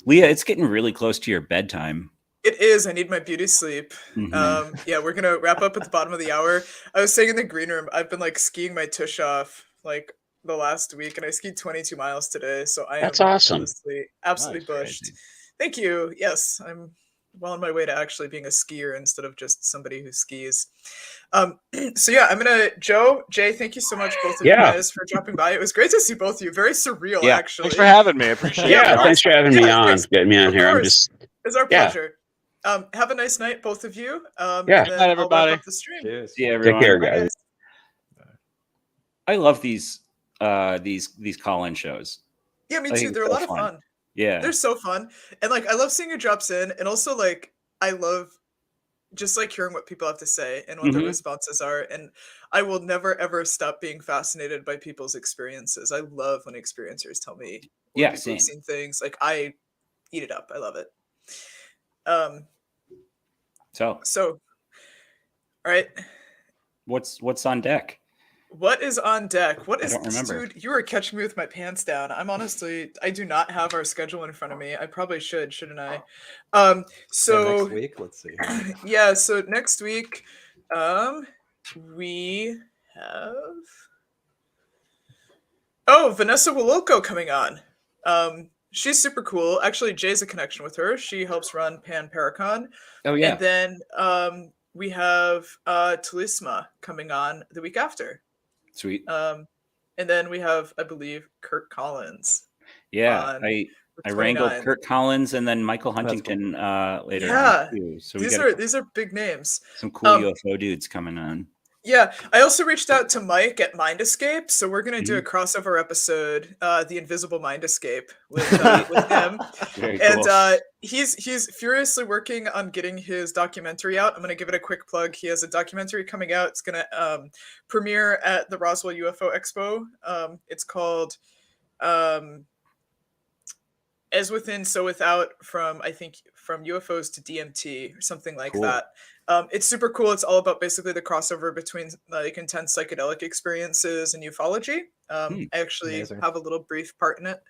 Leah, it's getting really close to your bedtime. It is. I need my beauty sleep. Mhm. Yeah, we're gonna wrap up at the bottom of the hour. I was saying in the green room, I've been like skiing my tush off like the last week, and I skied 22 miles today. So I That's am awesome. honestly absolutely Nice, bushed. crazy. Thank you. Yes, I'm well on my way to actually being a skier instead of just somebody who skis. So yeah, I'm gonna Jay, thank you so much both of you Yeah. guys for dropping by. It was great to see both of you. Very surreal, Yeah. actually. Thanks for having me. I appreciate it. Yeah, y'all. thanks for having me on. thanks. Getting me on Of here. I'm course. just It's our Yeah. pleasure. Have a nice night, both of you. Yeah. And Night, then I'll everybody. wrap up the stream. Cheers. See you, Take everyone. care, Bye, guys. guys. I love these call-in shows. Yeah, me I think too. it's They're a so lot of fun. fun. Yeah. They're so fun. And like I love seeing who drops in, and also like I love just like hearing what people have to say and what their Mhm. responses are. And I will never ever stop being fascinated by people's experiences. I love when experiencers tell me when Yeah, people same. have seen things. Like I eat it up. I love it. So all right. What's on deck? What is on deck? What is don't remember. Dude, you are catching me with my pants down. I do not have our schedule in front of me. I probably should, shouldn't I? So next week, let's see. yeah, so next week, we have Vanessa Wililko coming on. She's super cool. Actually, Jay's a connection with her. She helps run Pan Paracon. Oh yeah. And then we have Talisma coming on the week after. Sweet. And then we have, I believe, Kirk Collins. Yeah. on I the wrangled 29th. Kurt Collins and then Michael That's Huntington later Yeah. on too. So we These got are big names. some cool UFO dudes coming on. Yeah, I also reached out to Mike at Mind Escape, so we're gonna do a Mm-hmm. crossover episode, the Invisible Mind Escape, with him. Very And cool. he's furiously working on getting his documentary out. I'm gonna give it a quick plug. He has a documentary coming out. It's gonna premiere at the Roswell UFO Expo. It's called As Within, So Without, from UFOs to DMT or something like Cool. that. It's super cool. It's all about basically the crossover between like intense psychedelic experiences and ufology. I actually Amazing. have a little brief part in it.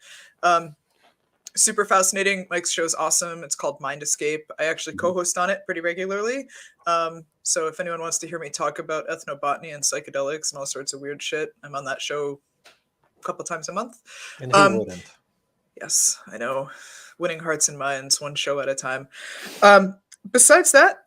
Super fascinating. Mike's show is awesome. It's called Mind Escape. I actually co-host on it pretty regularly. So if anyone wants to hear me talk about ethnobotany and psychedelics and all sorts of weird shit, I'm on that show a couple times a month. And who wouldn't? Yes, I know. Winning hearts and minds, one show at a time. Besides that,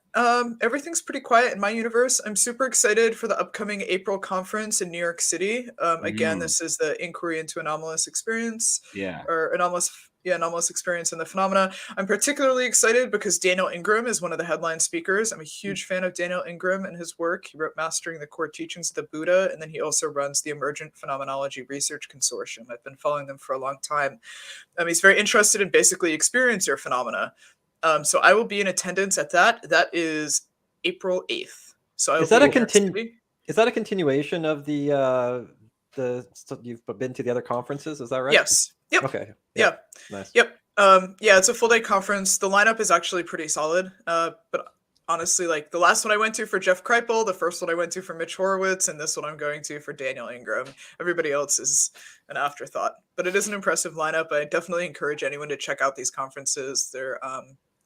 everything's pretty quiet in my universe. I'm super excited for the upcoming April conference in New York City. Again, this is the Inquiry into Anomalous Experience. Yeah. Or Anomalous Experience and the Phenomena. I'm particularly excited because Daniel Ingram is one of the headline speakers. I'm a huge fan of Daniel Ingram and his work. He wrote Mastering the Core Teachings of the Buddha, and then he also runs the Emergent Phenomenology Research Consortium. I've been following them for a long time. He's very interested in basically experiencer phenomena. So I will be in attendance at that. That is April 8th. So I will Is that be a in New York City. Is that a continuation of the so you've been to the other conferences? Is that right? Yes. Yep. Okay. Yeah. Nice. Yep. Yeah, it's a full day conference. The lineup is actually pretty solid. But honestly, like the last one I went to for Jeff Kripal, the first one I went to for Mitch Horowitz, and this one I'm going to for Daniel Ingram. Everybody else is an afterthought. But it is an impressive lineup. I definitely encourage anyone to check out these conferences. They're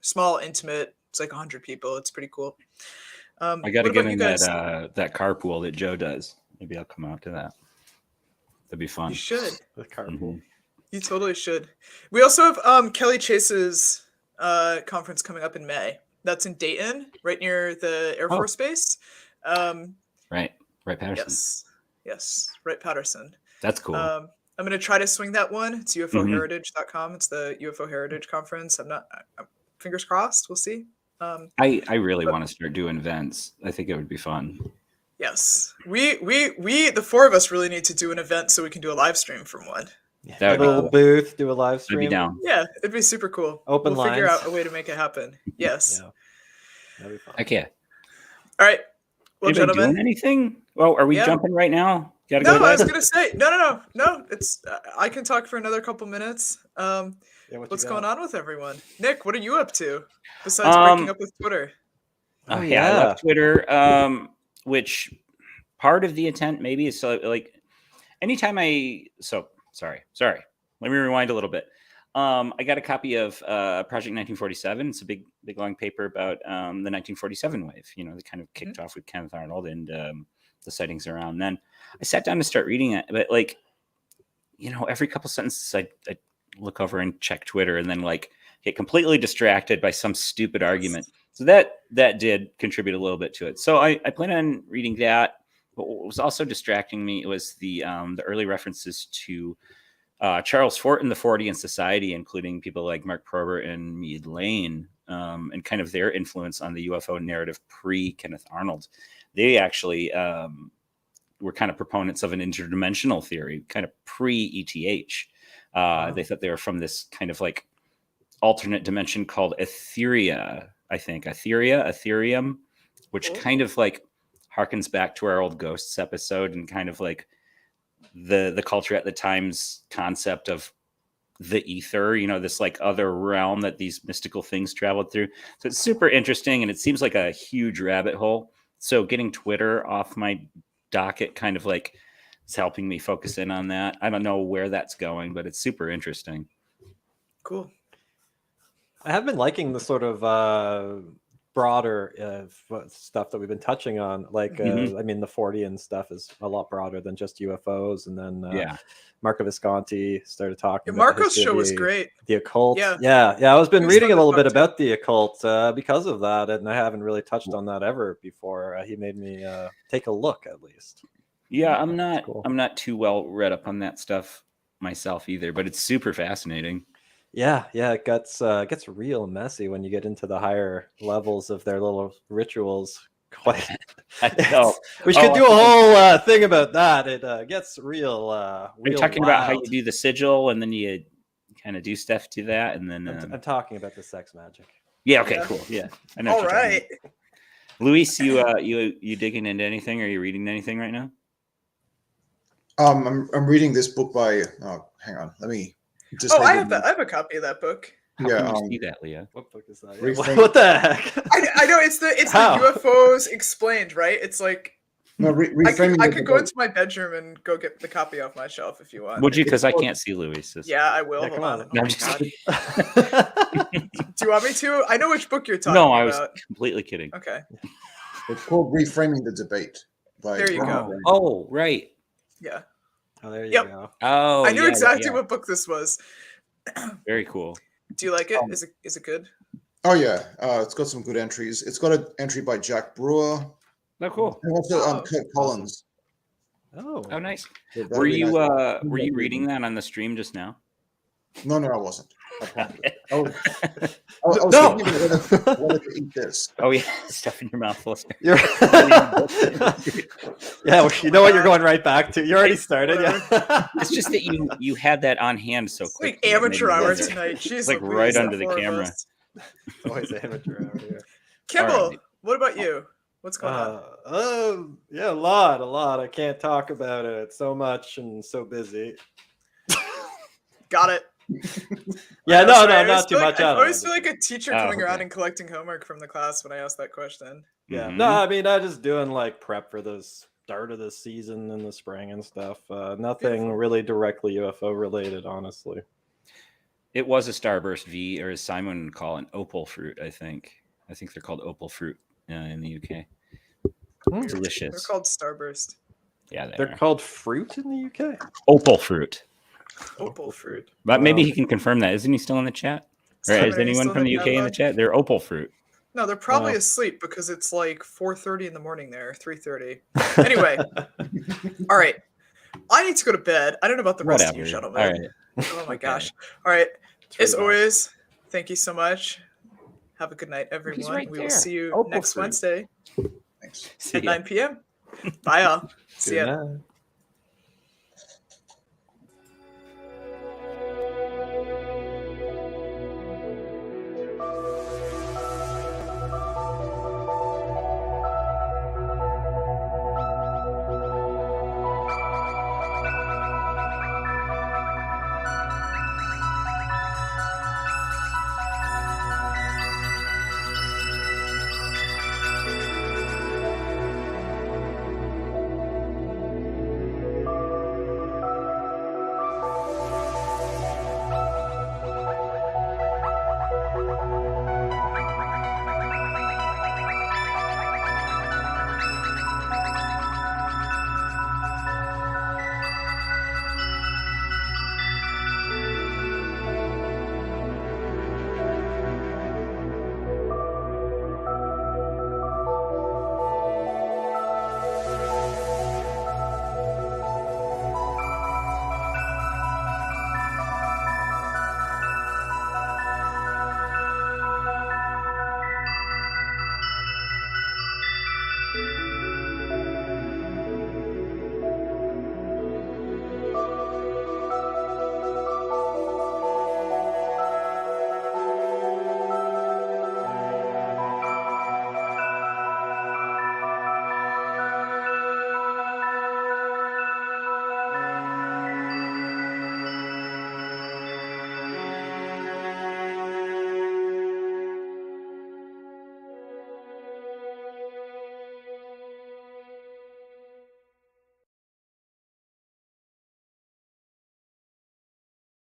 small, intimate. It's like 100 people. It's pretty cool. I got to get in that carpool that Joe does. Maybe I'll come out to that. That'd be fun. You should. The carpool. Mm-hmm. You totally should. We also have Kelly Chase's conference coming up in May. That's in Dayton, right near the Air Force Base. Right, Patterson. Yes, right, Patterson. That's cool. I'm going to try to swing that one. It's ufoheritage.com. It's the UFO Heritage Conference. I'm fingers crossed. We'll see. I really want to start doing events. I think it would be fun. Yes, we the four of us really need to do an event so we can do a live stream from one. Yeah, That would a be little cool. booth, do a live stream. I'd be down. Yeah, it'd be super cool. Open we'll figure lines. out a way to make it happen. Yes. Yeah. That'd be fun. Heck yeah. All right. Well, Anybody gentlemen. doing anything? Oh, are we Yeah. jumping right now? Gotta No, go to I was bed? gonna say no. It's I can talk for another couple minutes. What's going on with everyone? Nick, what are you up to besides breaking up with Twitter? Oh, Yeah, I yeah. love Twitter. Which part of the intent maybe is so like anytime sorry. Let me rewind a little bit. I got a copy of Project 1947. It's a big long paper about the 1947 wave. You know, that kind of kicked off with Kenneth Arnold and the sightings around then. I sat down to start reading it, but like, you know, every couple sentences I look over and check Twitter and then like get completely distracted by some stupid argument. So that did contribute a little bit to it. So I plan on reading that. But what was also distracting me was the early references to Charles Fort and the Fortean Society, including people like Mark Probert and Meade Lane, and kind of their influence on the UFO narrative pre-Kenneth Arnold. They actually were kind of proponents of an interdimensional theory, kind of pre-ETH. They thought they were from this kind of like alternate dimension called Etheria, I think. Ethereum, which kind of like harkens back to our old Ghosts episode and kind of like the culture at the time's concept of the ether, you know, this like other realm that these mystical things traveled through. So it's super interesting and it seems like a huge rabbit hole. So getting Twitter off my docket kind of like is helping me focus in on that. I don't know where that's going, but it's super interesting. Cool. I have been liking the sort of broader stuff that we've been touching on. Like, I mean, the Fortean stuff is a lot broader than just UFOs. And then Marco Visconti started talking. Marco's show was great. The occult. Yeah. I was been reading a little bit about the occult because of that, and I haven't really touched on that ever before. He made me take a look at least. Yeah, I'm not too well read up on that stuff myself either, but it's super fascinating. Yeah, it gets real messy when you get into the higher levels of their little rituals. Quite. We should do a whole thing about that. It gets real. You're talking about how you do the sigil and then you kind of do stuff to that, and then I'm talking about the sex magic. Yeah. Okay. Cool. Yeah. I know. All right. Luis, you digging into anything? Are you reading anything right now? I'm reading this book by. Oh, hang on. Let me. I have that. I have a copy of that book. How can you see that, Leah? What book is that? What the heck? I know it's the UFOs explained, right? It's like no. I could go into my bedroom and go get the copy off my shelf if you want. Would you? Because I can't see Luis. Yeah, I will. Yeah, Hold on. No, Do you want me to? I know which book you're talking about. No, I was completely kidding. Okay. It's called Reframing the Debate. There you go. Oh, right. Yeah. Oh, there you go. Oh, I knew exactly what book this was. Very cool. Do you like it? Is it good? Oh yeah, it's got some good entries. It's got an entry by Jack Brewer. Oh, cool. And also Kurt Collins. Oh, nice. Were you reading that on the stream just now? No, I wasn't. No. Wanted to eat this. Oh yeah, stuff in your mouth. Yeah, well, you know what you're going right back to. You already started. Yeah. It's just that you had that on hand so quick. Like amateur hour tonight. Jeez, like right under the camera. Always amateur hour here. Kimball, what about you? What's going on? Yeah, a lot. I can't talk about it. So much and so busy. Got it. Yeah, no, not too much. I always feel like a teacher coming around and collecting homework from the class when I ask that question. Yeah, no, I mean, I'm just doing like prep for the start of the season in the spring and stuff. Nothing really directly UFO related, honestly. It was a starburst V, or as Simon would call it, an opal fruit. I think they're called opal fruit in the UK. Delicious. They're called starburst. Yeah, they're called fruit in the UK. Opal fruit. Opal fruit. But maybe he can confirm that. Isn't he still in the chat? Or is anyone from the UK in the chat? They're opal fruit. No, they're probably asleep because it's like 4:30 in the morning there, 3:30. Anyway, all right. I need to go to bed. I don't know about the rest of you gentlemen. All right. Oh my gosh. All right. As always, thank you so much. Have a good night, everyone. We will see you next Wednesday Thanks. at 9 p.m. Bye, y'all. See ya.